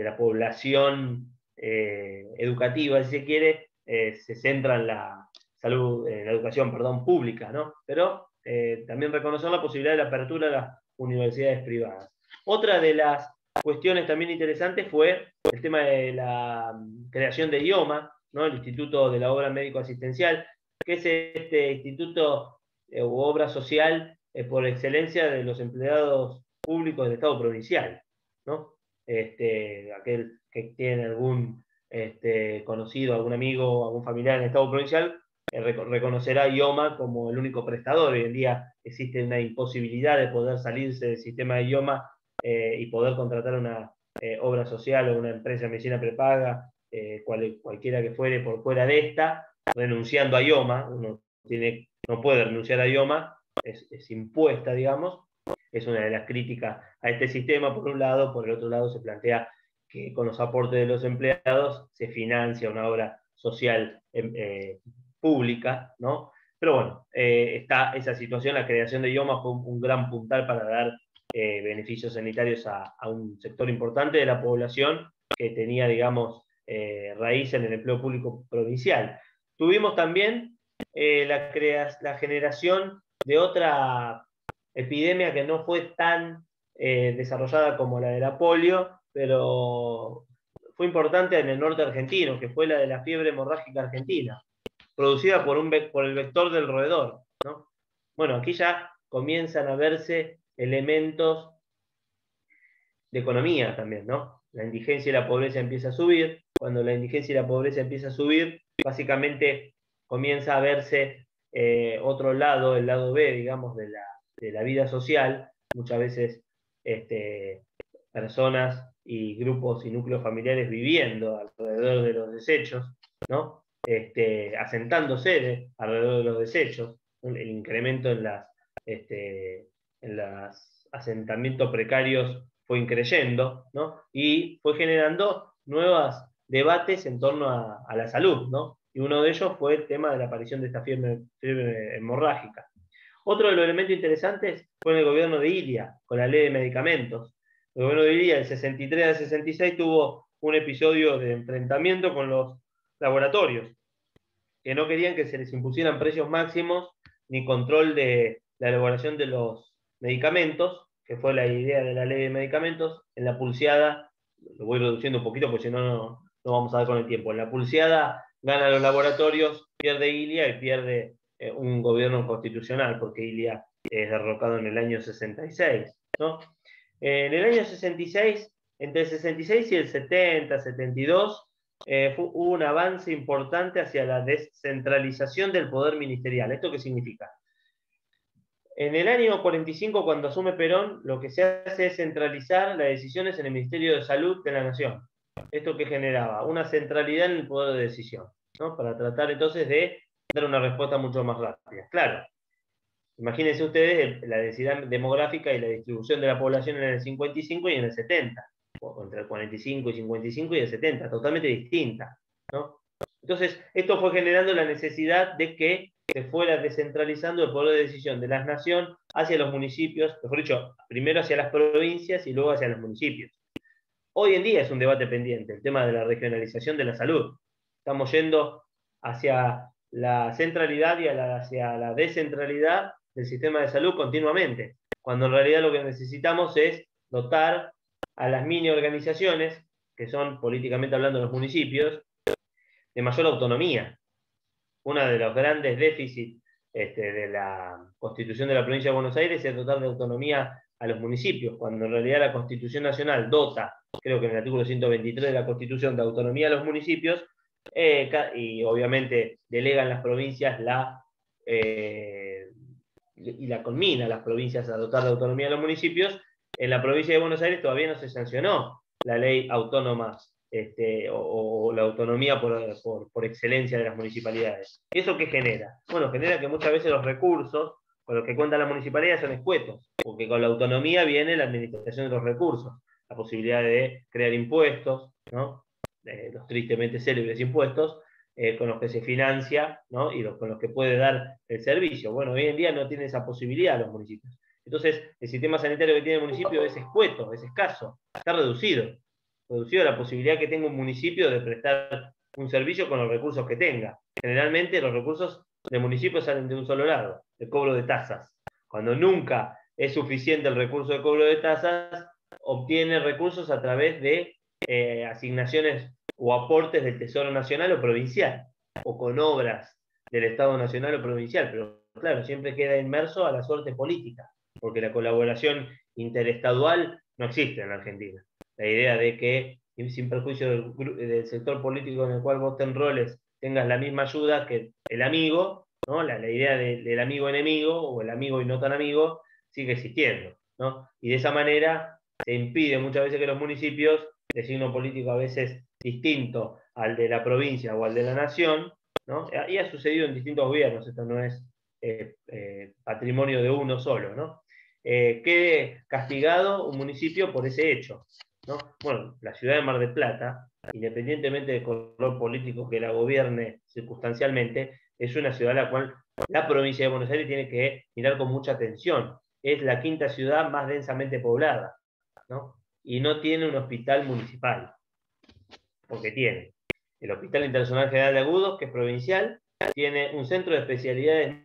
la población educativa, si se quiere, se centra en la salud, en la educación, perdón, pública, ¿no? Pero también reconocer la posibilidad de la apertura de las universidades privadas. Otra de las cuestiones también interesantes fue el tema de la creación de IOMA, ¿no? El Instituto de la Obra Médico Asistencial, que es este instituto u obra social por excelencia de los empleados públicos del Estado provincial, ¿no? Aquel que tiene algún conocido, algún amigo, algún familiar en el Estado provincial, reconocerá IOMA como el único prestador. Hoy en día existe una imposibilidad de poder salirse del sistema de IOMA y poder contratar una obra social o una empresa de medicina prepaga, cualquiera que fuere por fuera de esta, renunciando a IOMA. Uno no puede renunciar a IOMA, es impuesta, digamos. Es una de las críticas a este sistema, por un lado. Por el otro lado, se plantea que con los aportes de los empleados se financia una obra social pública, ¿no? Pero bueno, está esa situación, la creación de IOMA fue un gran puntal para dar beneficios sanitarios a un sector importante de la población que tenía, digamos, raíz en el empleo público provincial. Tuvimos también la generación de otra epidemia que no fue tan desarrollada como la de la polio, pero fue importante en el norte argentino, que fue la de la fiebre hemorrágica argentina, producida por el vector del roedor, ¿no? Bueno, aquí ya comienzan a verse elementos de economía también, ¿no? La indigencia y la pobreza empieza a subir. Cuando la indigencia y la pobreza empieza a subir, básicamente comienza a verse otro lado, el lado B, digamos, de la vida social. Muchas veces personas y grupos y núcleos familiares viviendo alrededor de los desechos, ¿no? Asentándose alrededor de los desechos, el incremento en los asentamientos precarios fue increyendo, ¿no? Y fue generando nuevos debates en torno a la salud, ¿no? Y uno de ellos fue el tema de la aparición de esta fiebre hemorrágica. Otro de los elementos interesantes fue en el gobierno de Ilia, con la ley de medicamentos. El gobierno de Ilia, del 63 al 66, tuvo un episodio de enfrentamiento con los laboratorios, que no querían que se les impusieran precios máximos ni control de la elaboración de los medicamentos, que fue la idea de la ley de medicamentos. En la pulseada, lo voy reduciendo un poquito porque si no, no vamos a dar con el tiempo. En la pulseada gana los laboratorios, pierde Ilia y pierde un gobierno constitucional, porque Ilia es derrocado en el año 66, ¿no? En el año 66, entre el 66 y el 70, 72, hubo un avance importante hacia la descentralización del poder ministerial. ¿Esto qué significa? En el año 45, cuando asume Perón, lo que se hace es centralizar las decisiones en el Ministerio de Salud de la Nación. Esto que generaba una centralidad en el poder de decisión, ¿no? Para tratar entonces de dar una respuesta mucho más rápida. Claro, imagínense ustedes la densidad demográfica y la distribución de la población en el 55 y en el 70, o entre el 45 y 55 y el 70, totalmente distinta, ¿no? Entonces, esto fue generando la necesidad de que se fuera descentralizando el poder de decisión de la nación hacia los municipios, mejor dicho, primero hacia las provincias y luego hacia los municipios. Hoy en día es un debate pendiente, el tema de la regionalización de la salud. Estamos yendo hacia la centralidad y hacia la descentralidad del sistema de salud continuamente, cuando en realidad lo que necesitamos es dotar a las mini organizaciones, que son políticamente hablando los municipios, de mayor autonomía. Uno de los grandes déficits de la Constitución de la Provincia de Buenos Aires es dotar de autonomía a los municipios, cuando en realidad la Constitución Nacional dota, creo que en el artículo 123 de la Constitución, de autonomía a los municipios, y obviamente delegan las provincias y la conmina a las provincias a dotar de autonomía a los municipios. En la provincia de Buenos Aires todavía no se sancionó la ley autónoma o la autonomía por excelencia de las municipalidades. ¿Y eso qué genera? Bueno, genera que muchas veces los recursos con los que cuenta la municipalidad son escuetos, porque con la autonomía viene la administración de los recursos, la posibilidad de crear impuestos, ¿no? Los tristemente célebres impuestos, con los que se financia, ¿no? Y con los que puede dar el servicio. Bueno, hoy en día no tiene esa posibilidad los municipios. Entonces, el sistema sanitario que tiene el municipio es escueto, es escaso, está reducido la posibilidad que tenga un municipio de prestar un servicio con los recursos que tenga. Generalmente los recursos del municipio salen de un solo lado, el cobro de tasas. Cuando nunca es suficiente el recurso de cobro de tasas, obtiene recursos a través de asignaciones o aportes del Tesoro Nacional o provincial, o con obras del Estado Nacional o provincial, pero claro, siempre queda inmerso a la suerte política, porque la colaboración interestadual no existe en Argentina. La idea de que, sin perjuicio del sector político en el cual vos te enroles, tengas la misma ayuda que el amigo, ¿no? La idea del amigo enemigo, o el amigo y no tan amigo, sigue existiendo, ¿no? Y de esa manera se impide muchas veces que los municipios, de signo político a veces distinto al de la provincia o al de la nación, ¿no? Y ha sucedido en distintos gobiernos, esto no es patrimonio de uno solo, ¿no? Quede castigado un municipio por ese hecho. ¿no? Bueno, la ciudad de Mar del Plata, independientemente del color político que la gobierne circunstancialmente, es una ciudad a la cual la provincia de Buenos Aires tiene que mirar con mucha atención. Es la quinta ciudad más densamente poblada, ¿no? Y no tiene un hospital municipal, porque tiene el Hospital Internacional General de Agudos, que es provincial, tiene un centro de especialidades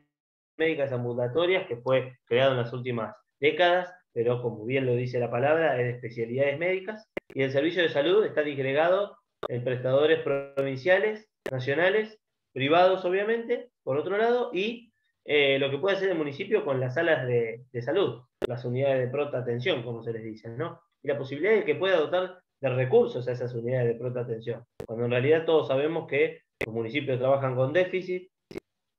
médicas ambulatorias que fue creado en las últimas décadas, pero como bien lo dice la palabra, es de especialidades médicas, y el servicio de salud está disgregado en prestadores provinciales, nacionales, privados obviamente, por otro lado, y lo que puede hacer el municipio con las salas de salud, las unidades de pronta atención, como se les dice, ¿no? Y la posibilidad de que pueda dotar de recursos a esas unidades de pronta atención, cuando en realidad todos sabemos que los municipios trabajan con déficit,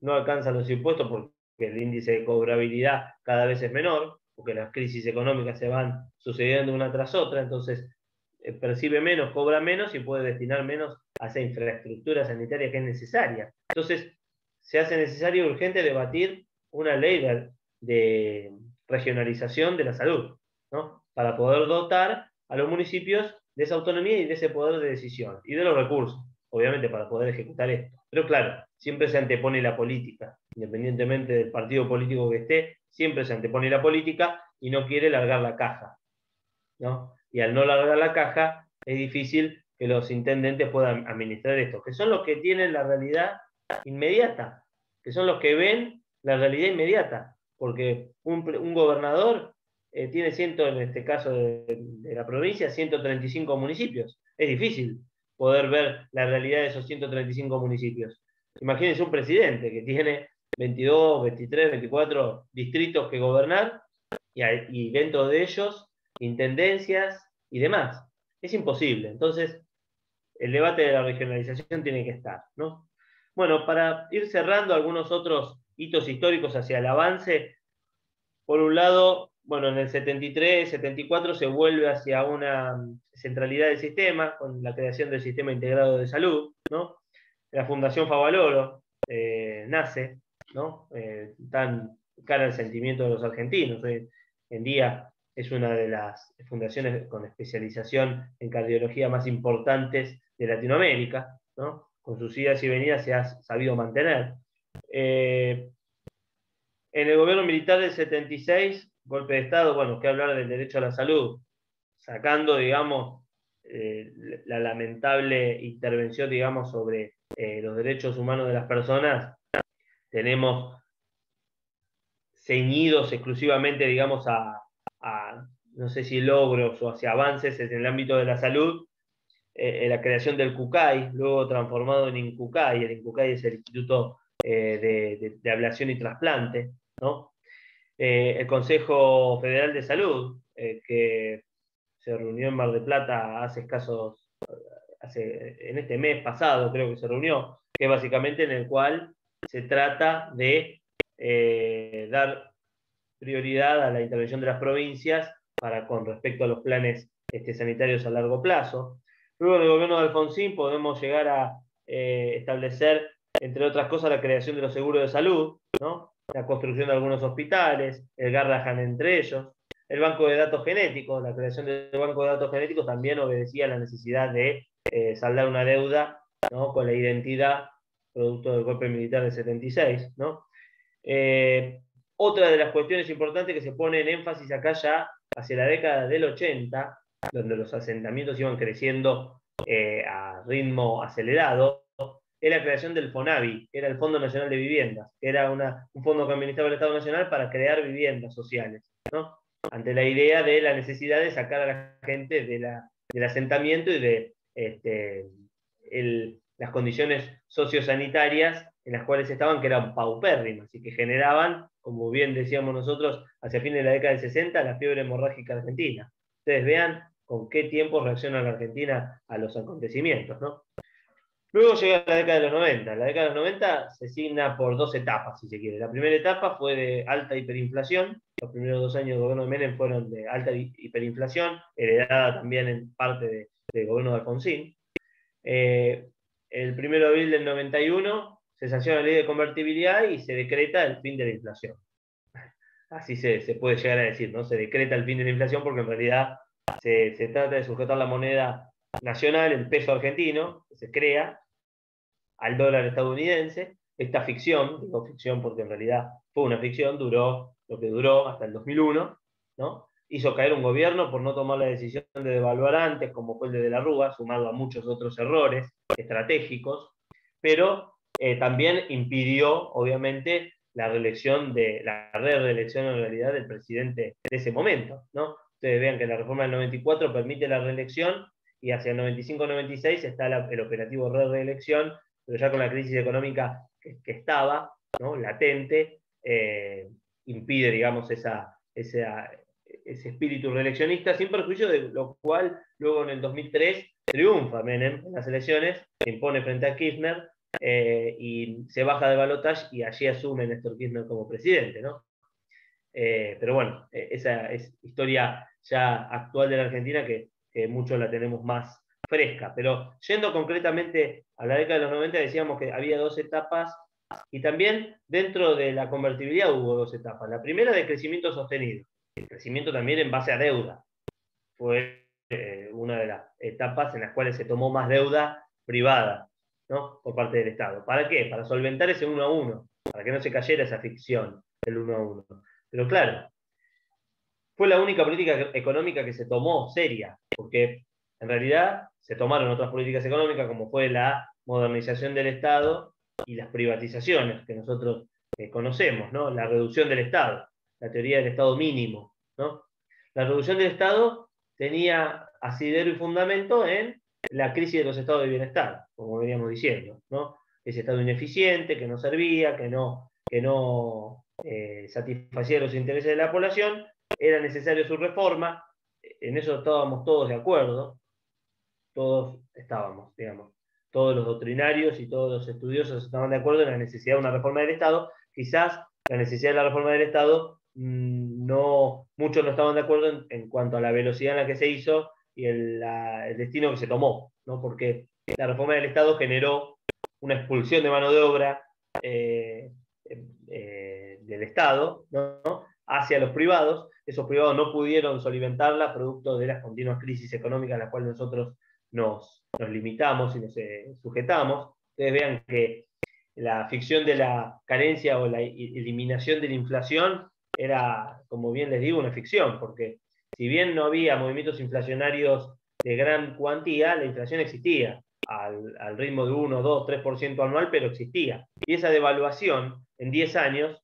no alcanzan los impuestos porque el índice de cobrabilidad cada vez es menor, porque las crisis económicas se van sucediendo una tras otra, entonces percibe menos, cobra menos y puede destinar menos a esa infraestructura sanitaria que es necesaria. Entonces, se hace necesario y urgente debatir una ley de regionalización de la salud, ¿no? Para poder dotar a los municipios de esa autonomía y de ese poder de decisión y de los recursos, obviamente, para poder ejecutar esto. Pero claro, siempre se antepone la política, independientemente del partido político que esté, siempre se antepone la política y no quiere largar la caja, ¿no? Y al no largar la caja, es difícil que los intendentes puedan administrar esto, que son los que tienen la realidad inmediata, que son los que ven la realidad inmediata, porque un gobernador tiene en este caso de la provincia, 135 municipios. Es difícil poder ver la realidad de esos 135 municipios. Imagínense un presidente que tiene 22, 23, 24 distritos que gobernar y dentro de ellos intendencias y demás. Es imposible. Entonces, el debate de la regionalización tiene que estar, ¿no? Bueno, para ir cerrando algunos otros hitos históricos hacia el avance, por un lado, bueno, en el 73, 74 se vuelve hacia una centralidad del sistema, con la creación del Sistema Integrado de Salud, ¿no? La Fundación Favaloro nace, ¿no? Tan cara al sentimiento de los argentinos. Hoy en día es una de las fundaciones con especialización en cardiología más importantes de Latinoamérica, ¿no? Con sus idas y venidas se ha sabido mantener. En el gobierno militar del 76, golpe de Estado, bueno, que hablar del derecho a la salud, sacando, digamos, la lamentable intervención, digamos, sobre los derechos humanos de las personas, tenemos ceñidos exclusivamente, digamos, no sé si logros o hacia avances en el ámbito de la salud, la creación del CUCAI, luego transformado en INCUCAI. El INCUCAI es el Instituto de Ablación y Trasplante, ¿no? El Consejo Federal de Salud, que se reunió en Mar del Plata en este mes pasado creo que se reunió, que es básicamente en el cual se trata de dar prioridad a la intervención de las provincias con respecto a los planes sanitarios a largo plazo. Luego en el gobierno de Alfonsín podemos llegar a establecer, entre otras cosas, la creación de los seguros de salud, ¿no? La construcción de algunos hospitales, el Garrahan entre ellos, el banco de datos genéticos. La creación del banco de datos genéticos también obedecía a la necesidad de saldar una deuda, ¿no? Con la identidad producto del golpe militar del 76, ¿no? Otra de las cuestiones importantes que se pone en énfasis acá ya hacia la década del 80, donde los asentamientos iban creciendo a ritmo acelerado, es la creación del FONAVI, que era el Fondo Nacional de Viviendas, que era un fondo que administraba el Estado Nacional para crear viviendas sociales, ¿no? Ante la idea de la necesidad de sacar a la gente del asentamiento y de las condiciones sociosanitarias en las cuales estaban, que eran paupérrimas y que generaban, como bien decíamos nosotros, hacia fines de la década del 60, la fiebre hemorrágica argentina. Ustedes vean con qué tiempo reacciona la Argentina a los acontecimientos, ¿no? Luego llega la década de los 90. La década de los 90 se signa por dos etapas, si se quiere. La primera etapa fue de alta hiperinflación. Los primeros 2 años del gobierno de Menem fueron de alta hiperinflación, heredada también en parte del gobierno de Alfonsín. El 1 de abril del 91 se sanciona la ley de convertibilidad y se decreta el fin de la inflación. Así se puede llegar a decir, ¿no? Se decreta el fin de la inflación porque en realidad se trata de sujetar la moneda nacional, el peso argentino, que se crea, al dólar estadounidense. Esta ficción, digo ficción porque en realidad fue una ficción, duró lo que duró hasta el 2001, ¿no? Hizo caer un gobierno por no tomar la decisión de devaluar antes, como fue el de la Rúa, sumado a muchos otros errores estratégicos, pero también impidió, obviamente, la reelección en realidad del presidente de ese momento, ¿no? Ustedes vean que la reforma del 94 permite la reelección y hacia el 95-96 está el operativo reelección, pero ya con la crisis económica que estaba, ¿no? Latente, impide, digamos, ese espíritu reeleccionista, sin perjuicio de lo cual luego en el 2003 triunfa Menem en las elecciones, se impone frente a Kirchner y se baja de balotaje y allí asume Néstor Kirchner como presidente, ¿no? Pero bueno, esa es historia ya actual de la Argentina que muchos la tenemos más fresca. Pero yendo concretamente a la década de los 90, decíamos que había dos etapas y también dentro de la convertibilidad hubo dos etapas. La primera de crecimiento sostenido, el crecimiento también en base a deuda. Fue una de las etapas en las cuales se tomó más deuda privada, ¿no? Por parte del Estado. ¿Para qué? Para solventar ese 1 a 1, para que no se cayera esa ficción del 1 a 1. Pero claro, fue la única política económica que se tomó seria, porque en realidad se tomaron otras políticas económicas como fue la modernización del Estado y las privatizaciones que nosotros conocemos, ¿no? La reducción del Estado, la teoría del Estado mínimo, ¿no? La reducción del Estado tenía asidero y fundamento en la crisis de los estados de bienestar, como veníamos diciendo, ¿no? Ese Estado ineficiente, que no servía, que no satisfacía los intereses de la población, era necesaria su reforma, en eso estábamos todos de acuerdo, todos estábamos, digamos, todos los doctrinarios y todos los estudiosos estaban de acuerdo en la necesidad de una reforma del Estado. Quizás la necesidad de la reforma del Estado, muchos no estaban de acuerdo en cuanto a la velocidad en la que se hizo y el destino que se tomó, ¿no? Porque la reforma del Estado generó una expulsión de mano de obra del Estado, ¿no? Hacia los privados. Esos privados no pudieron solventarla producto de las continuas crisis económicas a las cuales nosotros nos limitamos y nos sujetamos. Ustedes vean que la ficción de la carencia o la eliminación de la inflación era, como bien les digo, una ficción, porque si bien no había movimientos inflacionarios de gran cuantía, la inflación existía al ritmo de 1, 2, 3% anual, pero existía. Y esa devaluación en 10 años,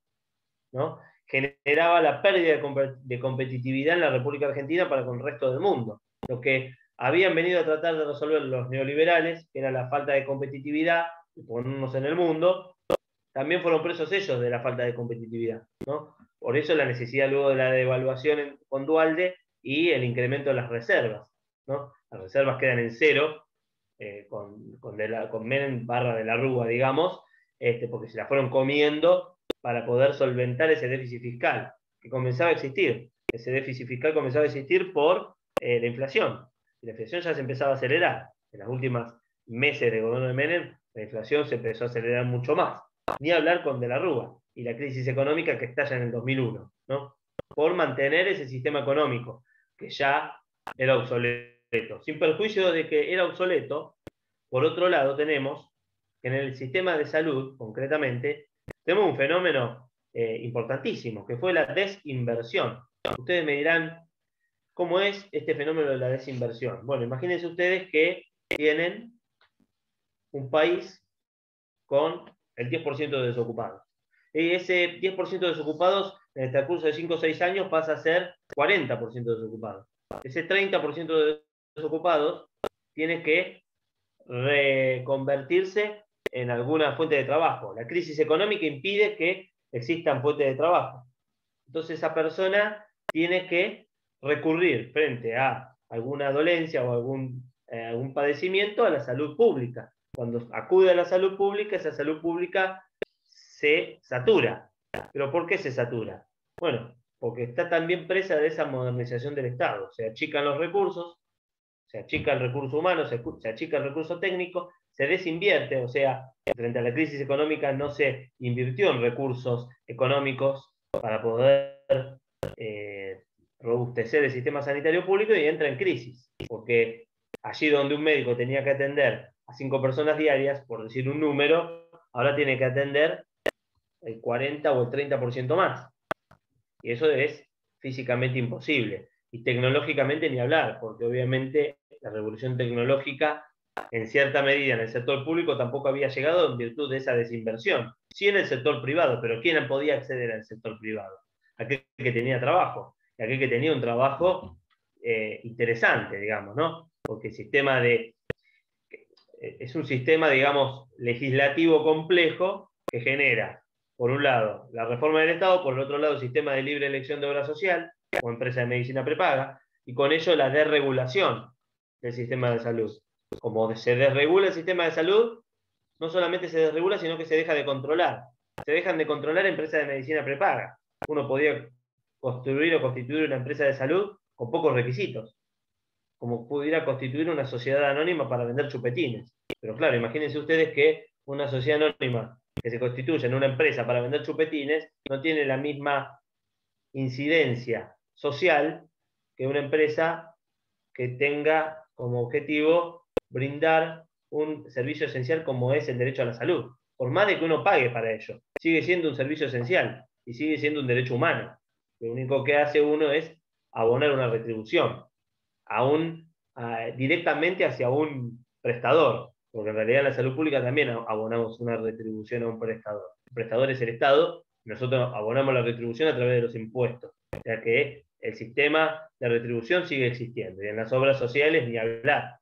¿no?, generaba la pérdida de competitividad en la República Argentina para con el resto del mundo. Lo que habían venido a tratar de resolver los neoliberales, que era la falta de competitividad y ponernos en el mundo, también fueron presos ellos de la falta de competitividad, ¿no? Por eso la necesidad luego de la devaluación con Duhalde y el incremento de las reservas, ¿no? Las reservas quedan en cero con Menem barra de la Rúa, digamos, porque se la fueron comiendo para poder solventar ese déficit fiscal que comenzaba a existir. Ese déficit fiscal comenzaba a existir por la inflación. Y la inflación ya se empezaba a acelerar. En los últimos meses de gobierno de Menem, la inflación se empezó a acelerar mucho más. Ni hablar con De la Rúa y la crisis económica que estalla en el 2001, ¿no? Por mantener ese sistema económico que ya era obsoleto. Sin perjuicio de que era obsoleto, por otro lado tenemos que en el sistema de salud, concretamente, tenemos un fenómeno importantísimo, que fue la desinversión. Ustedes me dirán, ¿cómo es este fenómeno de la desinversión? Bueno, imagínense ustedes que tienen un país con el 10% de desocupados. Y ese 10% de desocupados en el transcurso de 5 o 6 años pasa a ser 40% de desocupados. Ese 30% de desocupados tiene que reconvertirse en alguna fuente de trabajo. La crisis económica impide que existan fuentes de trabajo. Entonces esa persona tiene que recurrir frente a alguna dolencia o algún padecimiento a la salud pública. Cuando acude a la salud pública, esa salud pública se satura. ¿Pero por qué se satura? Bueno, porque está también presa de esa modernización del Estado. Se achican los recursos, se achica el recurso humano, se achica el recurso técnico, se desinvierte, o sea, frente a la crisis económica no se invirtió en recursos económicos para poder robustecer el sistema sanitario público y entra en crisis, porque allí donde un médico tenía que atender a 5 personas diarias, por decir un número, ahora tiene que atender el 40 o el 30% más. Y eso es físicamente imposible. Y tecnológicamente ni hablar, porque obviamente la revolución tecnológica, en cierta medida en el sector público, tampoco había llegado en virtud de esa desinversión. Sí en el sector privado, pero ¿quién podía acceder al sector privado? Aquel que tenía trabajo, y aquel que tenía un trabajo interesante, digamos, ¿no? Porque el sistema es un sistema, digamos, legislativo complejo que genera, por un lado, la reforma del Estado, por el otro lado, el sistema de libre elección de obra social o empresa de medicina prepaga, y con ello la desregulación del sistema de salud. Como se desregula el sistema de salud, no solamente se desregula, sino que se deja de controlar. Se dejan de controlar empresas de medicina prepaga. Uno podía construir o constituir una empresa de salud con pocos requisitos, como pudiera constituir una sociedad anónima para vender chupetines. Pero claro, imagínense ustedes que una sociedad anónima que se constituye en una empresa para vender chupetines no tiene la misma incidencia social que una empresa que tenga como objetivo brindar un servicio esencial como es el derecho a la salud. Por más de que uno pague para ello, sigue siendo un servicio esencial y sigue siendo un derecho humano. Lo único que hace uno es abonar una retribución directamente hacia un prestador, porque en realidad en la salud pública también abonamos una retribución a un prestador. El prestador es el Estado, nosotros abonamos la retribución a través de los impuestos, o sea que el sistema de retribución sigue existiendo, y en las obras sociales ni hablar.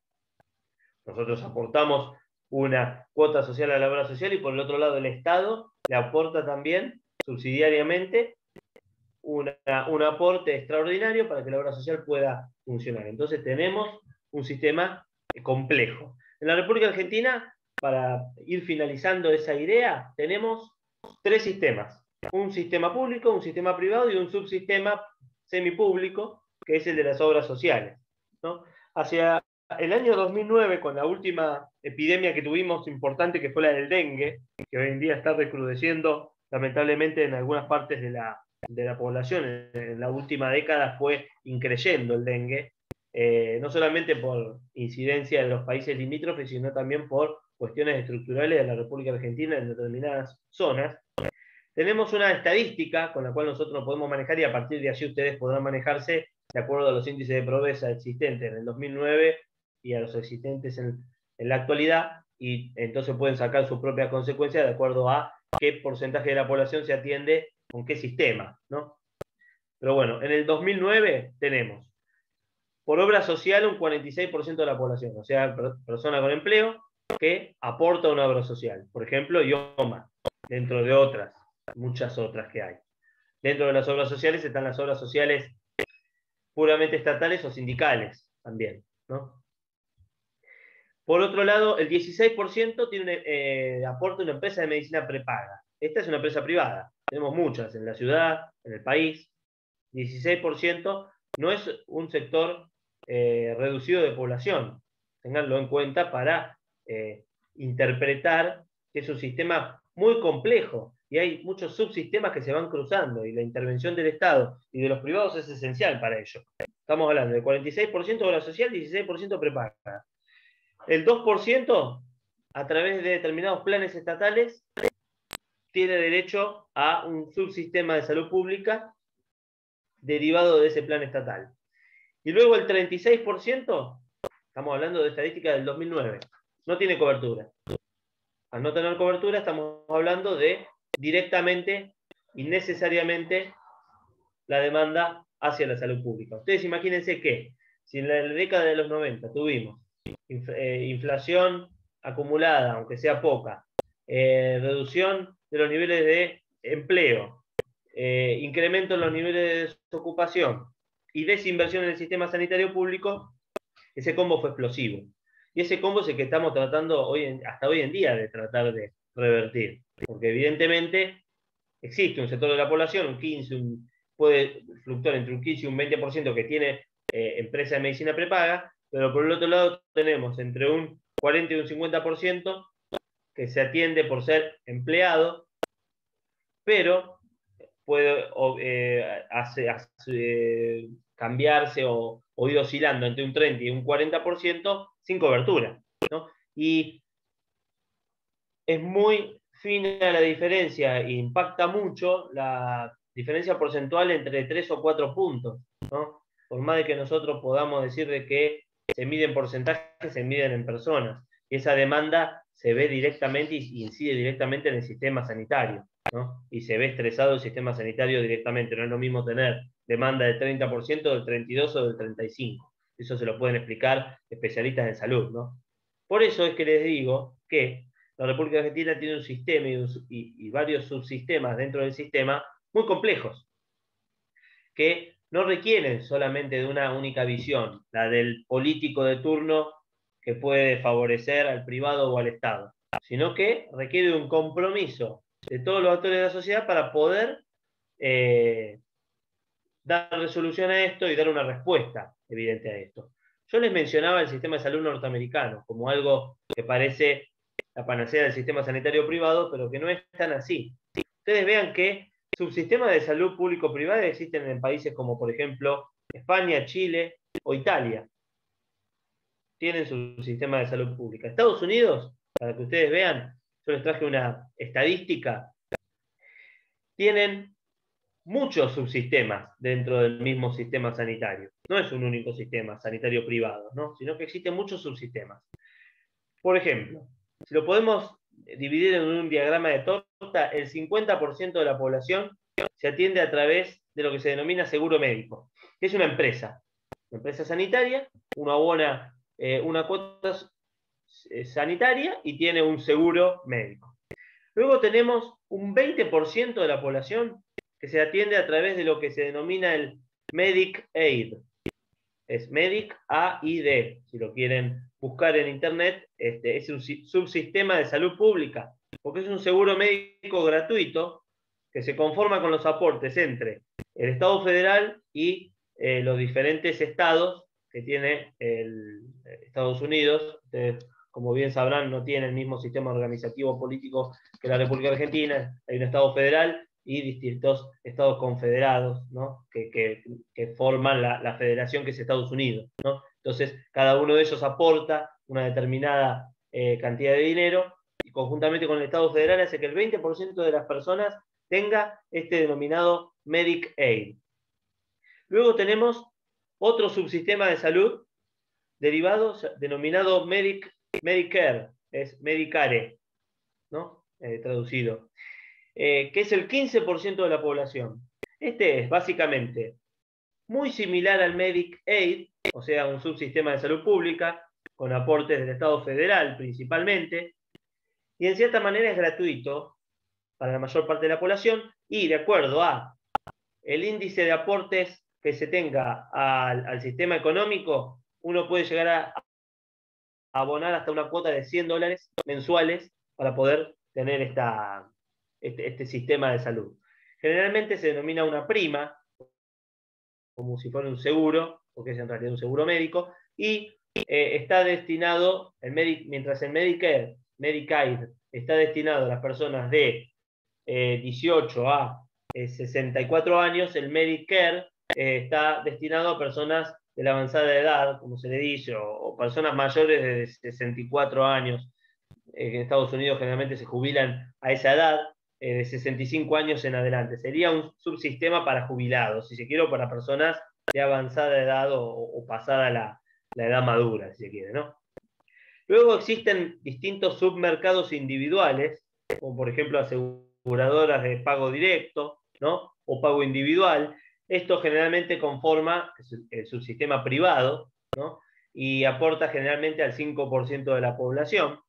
Nosotros aportamos una cuota social a la obra social y por el otro lado el Estado le aporta también subsidiariamente un aporte extraordinario para que la obra social pueda funcionar. Entonces tenemos un sistema complejo. En la República Argentina, para ir finalizando esa idea, tenemos 3 sistemas. Un sistema público, un sistema privado y un subsistema semipúblico, que es el de las obras sociales, ¿no? Hacia el año 2009, con la última epidemia que tuvimos importante, que fue la del dengue, que hoy en día está recrudeciendo lamentablemente en algunas partes de la población, en la última década fue increyendo el dengue, no solamente por incidencia en los países limítrofes, sino también por cuestiones estructurales de la República Argentina en determinadas zonas. Tenemos una estadística con la cual nosotros nos podemos manejar y a partir de allí ustedes podrán manejarse de acuerdo a los índices de pobreza existentes en el 2009 y a los existentes en la actualidad, y entonces pueden sacar sus propias consecuencias de acuerdo a qué porcentaje de la población se atiende con qué sistema, ¿no? Pero bueno, en el 2009 tenemos por obra social un 46% de la población, o sea, persona con empleo que aporta una obra social. Por ejemplo, IOMA, dentro de otras, muchas otras que hay. Dentro de las obras sociales están las obras sociales puramente estatales o sindicales también, ¿no? Por otro lado, el 16% aporta una empresa de medicina prepaga. Esta es una empresa privada. Tenemos muchas en la ciudad, en el país. 16% no es un sector reducido de población. Ténganlo en cuenta para interpretar que es un sistema muy complejo y hay muchos subsistemas que se van cruzando y la intervención del Estado y de los privados es esencial para ello. Estamos hablando de 46% de obra social, 16% prepaga. El 2%, a través de determinados planes estatales, tiene derecho a un subsistema de salud pública derivado de ese plan estatal. Y luego el 36%, estamos hablando de estadística del 2009, no tiene cobertura. Al no tener cobertura, estamos hablando de directamente y necesariamente la demanda hacia la salud pública. Ustedes imagínense que si en la década de los 90 tuvimos inflación acumulada, aunque sea poca, reducción de los niveles de empleo, incremento en los niveles de desocupación y desinversión en el sistema sanitario público, ese combo fue explosivo. Y ese combo es el que estamos tratando hasta hoy en día de tratar de revertir. Porque evidentemente existe un sector de la población, puede fluctuar entre un 15 y un 20% que tiene empresa de medicina prepaga, pero por el otro lado tenemos entre un 40 y un 50% que se atiende por ser empleado, pero puede cambiarse o ir oscilando entre un 30 y un 40% sin cobertura, ¿no? Y es muy fina la diferencia e impacta mucho la diferencia porcentual entre 3 o 4 puntos, ¿no? Por más de que nosotros podamos decir de que se miden porcentajes, se miden en personas. Y esa demanda se ve directamente y incide directamente en el sistema sanitario, ¿no? Y se ve estresado el sistema sanitario directamente. No es lo mismo tener demanda del 30%, del 32% o del 35%. Eso se lo pueden explicar especialistas en salud, ¿no? Por eso es que les digo que la República Argentina tiene un sistema y varios subsistemas dentro del sistema muy complejos, que no requieren solamente de una única visión, la del político de turno que puede favorecer al privado o al Estado, sino que requiere de un compromiso de todos los actores de la sociedad para poder dar resolución a esto y dar una respuesta evidente a esto. Yo les mencionaba el sistema de salud norteamericano como algo que parece la panacea del sistema sanitario privado, pero que no es tan así. Ustedes vean que subsistemas de salud público-privada existen en países como, por ejemplo, España, Chile o Italia. Tienen su sistema de salud pública. Estados Unidos, para que ustedes vean, yo les traje una estadística, tienen muchos subsistemas dentro del mismo sistema sanitario. No es un único sistema sanitario privado, ¿no? Sino que existen muchos subsistemas. Por ejemplo, si lo podemos dividir en un diagrama de torta, el 50% de la población se atiende a través de lo que se denomina seguro médico, que es una empresa sanitaria, uno abona una cuota sanitaria y tiene un seguro médico. Luego tenemos un 20% de la población que se atiende a través de lo que se denomina el Medicaid. Es Medic AID, si lo quieren buscar en internet, es un subsistema de salud pública, porque es un seguro médico gratuito que se conforma con los aportes entre el Estado federal y los diferentes estados que tiene Estados Unidos. Ustedes, como bien sabrán, no tiene el mismo sistema organizativo político que la República Argentina. Hay un Estado federal y distintos estados confederados, ¿no? que forman la federación que es Estados Unidos, ¿no? Entonces, cada uno de ellos aporta una determinada cantidad de dinero y conjuntamente con el Estado federal hace que el 20% de las personas tenga este denominado Medicaid. Luego tenemos otro subsistema de salud derivado denominado Medicare, es Medicare, ¿no? Traducido. Que es el 15% de la población. Este es básicamente muy similar al Medicaid, o sea, un subsistema de salud pública, con aportes del Estado federal principalmente, y en cierta manera es gratuito para la mayor parte de la población, y de acuerdo a el índice de aportes que se tenga al sistema económico, uno puede llegar a abonar hasta una cuota de $100 mensuales para poder tener este sistema de salud. Generalmente se denomina una prima, como si fuera un seguro, porque es en realidad un seguro médico, y está destinado, mientras el Medicare, Medicaid está destinado a las personas de 18 a 64 años, el Medicare está destinado a personas de la avanzada edad, como se le dice, o personas mayores de 64 años. En Estados Unidos generalmente se jubilan a esa edad, de 65 años en adelante. Sería un subsistema para jubilados, si se quiere, o para personas de avanzada edad o pasada la edad madura, si se quiere, ¿no? Luego existen distintos submercados individuales, como por ejemplo aseguradoras de pago directo, ¿no? O pago individual. Esto generalmente conforma el subsistema privado, ¿no? Y aporta generalmente al 5% de la población.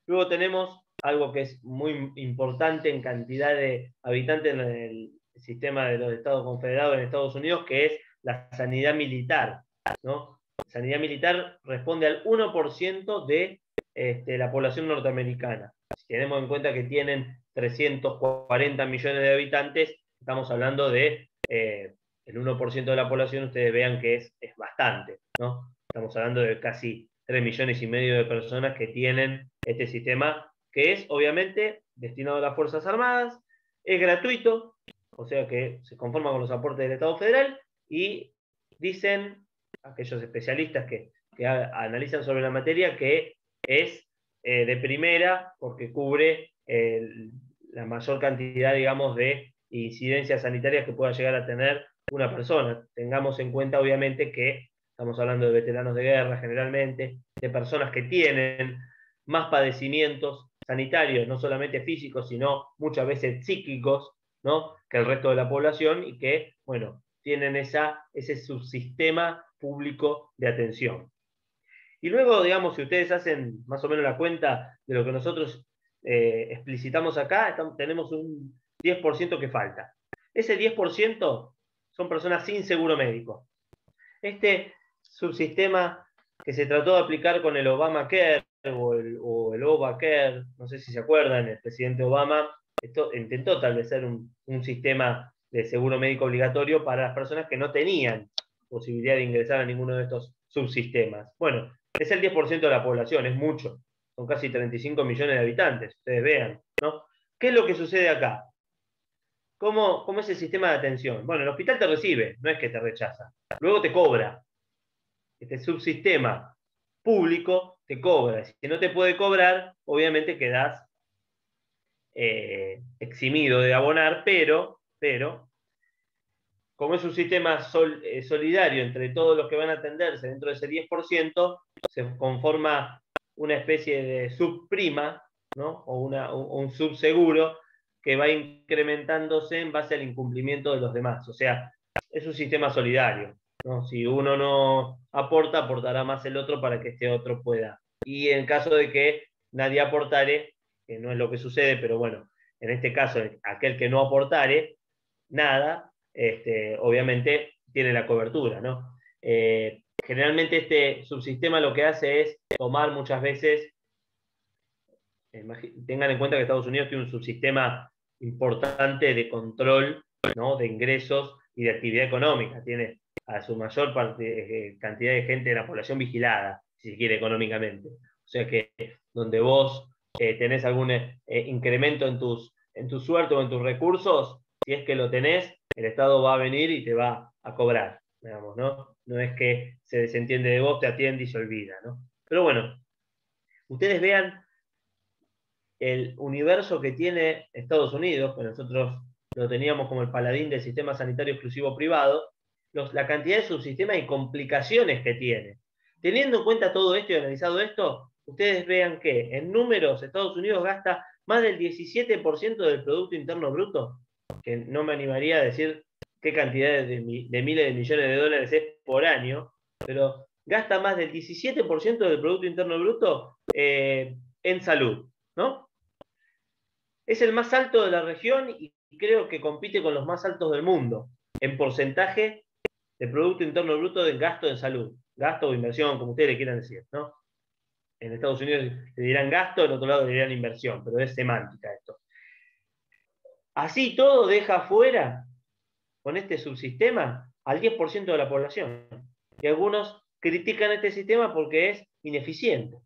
Luego tenemos algo que es muy importante en cantidad de habitantes en el sistema de los Estados Confederados en Estados Unidos, que es la sanidad militar, ¿no? La sanidad militar responde al 1% de la población norteamericana. Si tenemos en cuenta que tienen 340 millones de habitantes, estamos hablando de el 1% de la población, ustedes vean que es bastante, ¿no? Estamos hablando de casi 3,5 millones de personas que tienen este sistema, que es obviamente destinado a las Fuerzas Armadas, es gratuito, o sea que se conforma con los aportes del Estado federal y dicen aquellos especialistas que analizan sobre la materia que es de primera porque cubre la mayor cantidad, digamos, de incidencias sanitarias que pueda llegar a tener una persona. Tengamos en cuenta, obviamente, que estamos hablando de veteranos de guerra generalmente, de personas que tienen más padecimientos sanitarios, no solamente físicos, sino muchas veces psíquicos, ¿no?, que el resto de la población y que, bueno, tienen ese subsistema público de atención. Y luego, digamos, si ustedes hacen más o menos la cuenta de lo que nosotros explicitamos acá, tenemos un 10% que falta. Ese 10% son personas sin seguro médico. Este subsistema que se trató de aplicar con el Obamacare o el Obamacare, no sé si se acuerdan, el presidente Obama intentó establecer un sistema de seguro médico obligatorio para las personas que no tenían posibilidad de ingresar a ninguno de estos subsistemas. Bueno, es el 10% de la población, es mucho. Son casi 35 millones de habitantes, ustedes vean, ¿no? ¿Qué es lo que sucede acá? ¿Cómo es el sistema de atención? Bueno, el hospital te recibe, no es que te rechaza. Luego te cobra. Este subsistema público te cobra. Si no te puede cobrar, obviamente quedás eximido de abonar, pero como es un sistema solidario entre todos los que van a atenderse dentro de ese 10%, se conforma una especie de subprima, ¿no?, o un subseguro que va incrementándose en base al incumplimiento de los demás. O sea, es un sistema solidario, ¿no? Si uno no aporta, aportará más el otro para que este otro pueda. Y en caso de que nadie aportare, que no es lo que sucede, pero bueno, en este caso, aquel que no aportare nada, obviamente tiene la cobertura, ¿no? Generalmente este subsistema lo que hace es tomar muchas veces, tengan en cuenta que Estados Unidos tiene un subsistema importante de control, ¿no?, de ingresos y de actividad económica, tiene a su mayor cantidad de gente de la población vigilada, si se quiere, económicamente. O sea que donde vos tenés algún incremento en tu suerte o en tus recursos, si es que lo tenés, el Estado va a venir y te va a cobrar, digamos, ¿no? No es que se desentiende de vos, te atiende y se olvida, ¿no? Pero bueno, ustedes vean el universo que tiene Estados Unidos, que nosotros lo teníamos como el paladín del sistema sanitario exclusivo privado, la cantidad de subsistemas y complicaciones que tiene. Teniendo en cuenta todo esto y analizado esto, ustedes vean que en números Estados Unidos gasta más del 17% del Producto Interno Bruto, que no me animaría a decir qué cantidad de miles de millones de dólares es por año, pero gasta más del 17% del Producto Interno Bruto en salud, ¿no? Es el más alto de la región y creo que compite con los más altos del mundo en porcentaje de Producto Interno Bruto de gasto en salud. Gasto o inversión, como ustedes le quieran decir, ¿no? En Estados Unidos le dirán gasto, en otro lado le dirán inversión, pero es semántica esto. Así todo deja fuera, con este subsistema, al 10% de la población. Y algunos critican este sistema porque es ineficiente.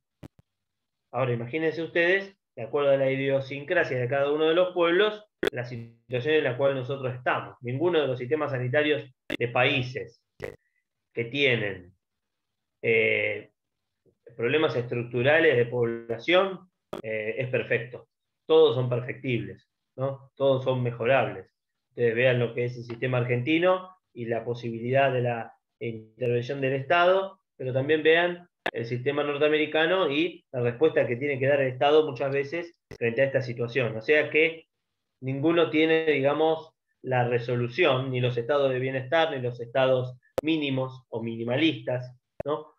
Ahora, imagínense ustedes, de acuerdo a la idiosincrasia de cada uno de los pueblos, la situación en la cual nosotros estamos. Ninguno de los sistemas sanitarios de países que tienen problemas estructurales de población es perfecto. Todos son perfectibles, ¿no? Todos son mejorables. Ustedes vean lo que es el sistema argentino y la posibilidad de la intervención del Estado, pero también vean el sistema norteamericano y la respuesta que tiene que dar el Estado muchas veces frente a esta situación. O sea que ninguno tiene, digamos, la resolución, ni los estados de bienestar, ni los estados mínimos o minimalistas, ¿no?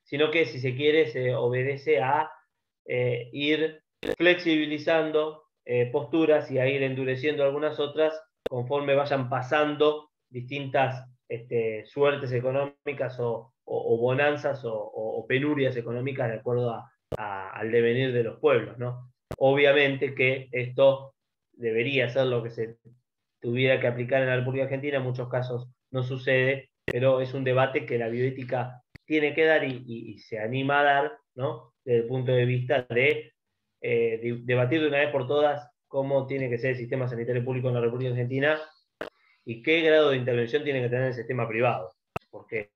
Sino que, si se quiere, se obedece a ir flexibilizando posturas y a ir endureciendo algunas otras conforme vayan pasando distintas suertes económicas o bonanzas o penurias económicas de acuerdo al devenir de los pueblos, ¿no? Obviamente que esto debería ser lo que se tuviera que aplicar en la República Argentina, en muchos casos no sucede, pero es un debate que la bioética tiene que dar y se anima a dar, ¿no?, desde el punto de vista de debatir de una vez por todas cómo tiene que ser el sistema sanitario público en la República Argentina y qué grado de intervención tiene que tener el sistema privado. porque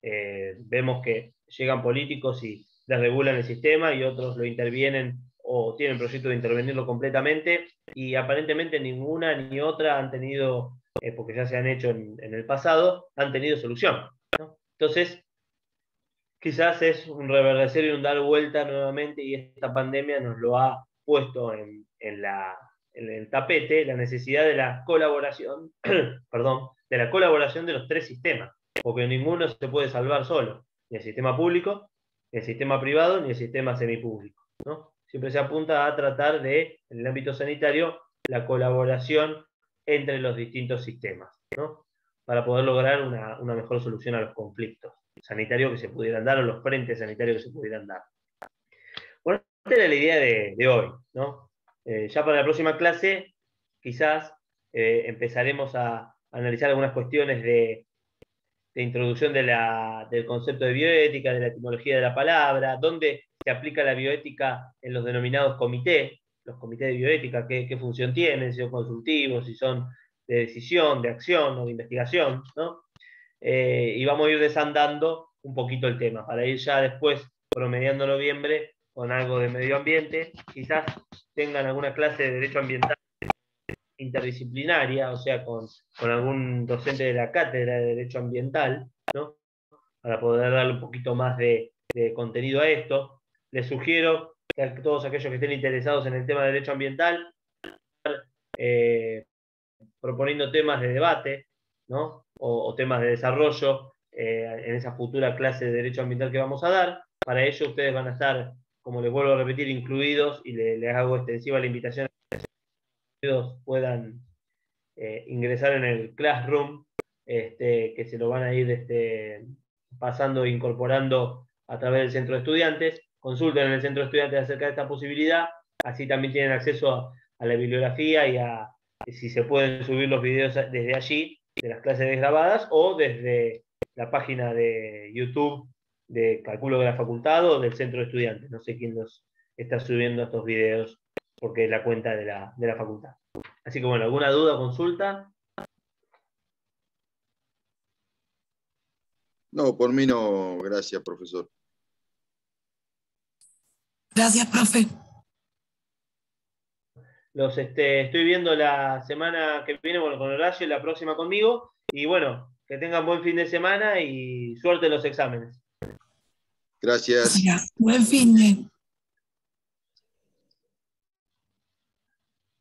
vemos que llegan políticos y desregulan el sistema y otros lo intervienen o tienen proyectos de intervenirlo completamente, y aparentemente ninguna ni otra han tenido, porque ya se han hecho en el pasado, han tenido solución, ¿no? Entonces, quizás es un reverdecer y un dar vuelta nuevamente, y esta pandemia nos lo ha puesto en el tapete, la necesidad de la colaboración, perdón, de la colaboración de los tres sistemas, porque ninguno se puede salvar solo, ni el sistema público, ni el sistema privado, ni el sistema semipúblico, ¿no? Siempre se apunta a tratar de, en el ámbito sanitario, la colaboración entre los distintos sistemas, ¿no? Para poder lograr una mejor solución a los conflictos sanitarios que se pudieran dar, o los frentes sanitarios que se pudieran dar. Bueno, esta era la idea de hoy, ¿no? Ya para la próxima clase, quizás empezaremos a analizar algunas cuestiones de introducción del concepto de bioética, de la etimología de la palabra, dónde se aplica la bioética en los denominados comités, los comités de bioética, qué función tienen, si son consultivos, si son de decisión, de acción o de investigación, ¿no? Y vamos a ir desandando un poquito el tema, para ir ya después, promediando noviembre, con algo de medio ambiente. Quizás tengan alguna clase de derecho ambiental interdisciplinaria, o sea, con algún docente de la cátedra de derecho ambiental, ¿no? Para poder darle un poquito más de contenido a esto. Les sugiero que a todos aquellos que estén interesados en el tema de derecho ambiental, proponiendo temas de debate, ¿no? O temas de desarrollo en esa futura clase de derecho ambiental que vamos a dar. Para ello ustedes van a estar, como les vuelvo a repetir, incluidos, y les hago extensiva la invitación a que todos puedan ingresar en el Classroom, que se lo van a ir pasando e incorporando a través del centro de estudiantes. Consulten en el centro de estudiantes acerca de esta posibilidad, así también tienen acceso a la bibliografía y a si se pueden subir los videos desde allí, de las clases desgrabadas, o desde la página de YouTube calculo de la facultad o del centro de estudiantes. No sé quién nos está subiendo estos videos, porque es la cuenta de la facultad. Así que bueno, ¿alguna duda o consulta? No, por mí no, gracias, profesor. Gracias, profe. Los estoy viendo la semana que viene, bueno, con Horacio, y la próxima conmigo. Y bueno, que tengan buen fin de semana y suerte en los exámenes. Gracias. Buen fin de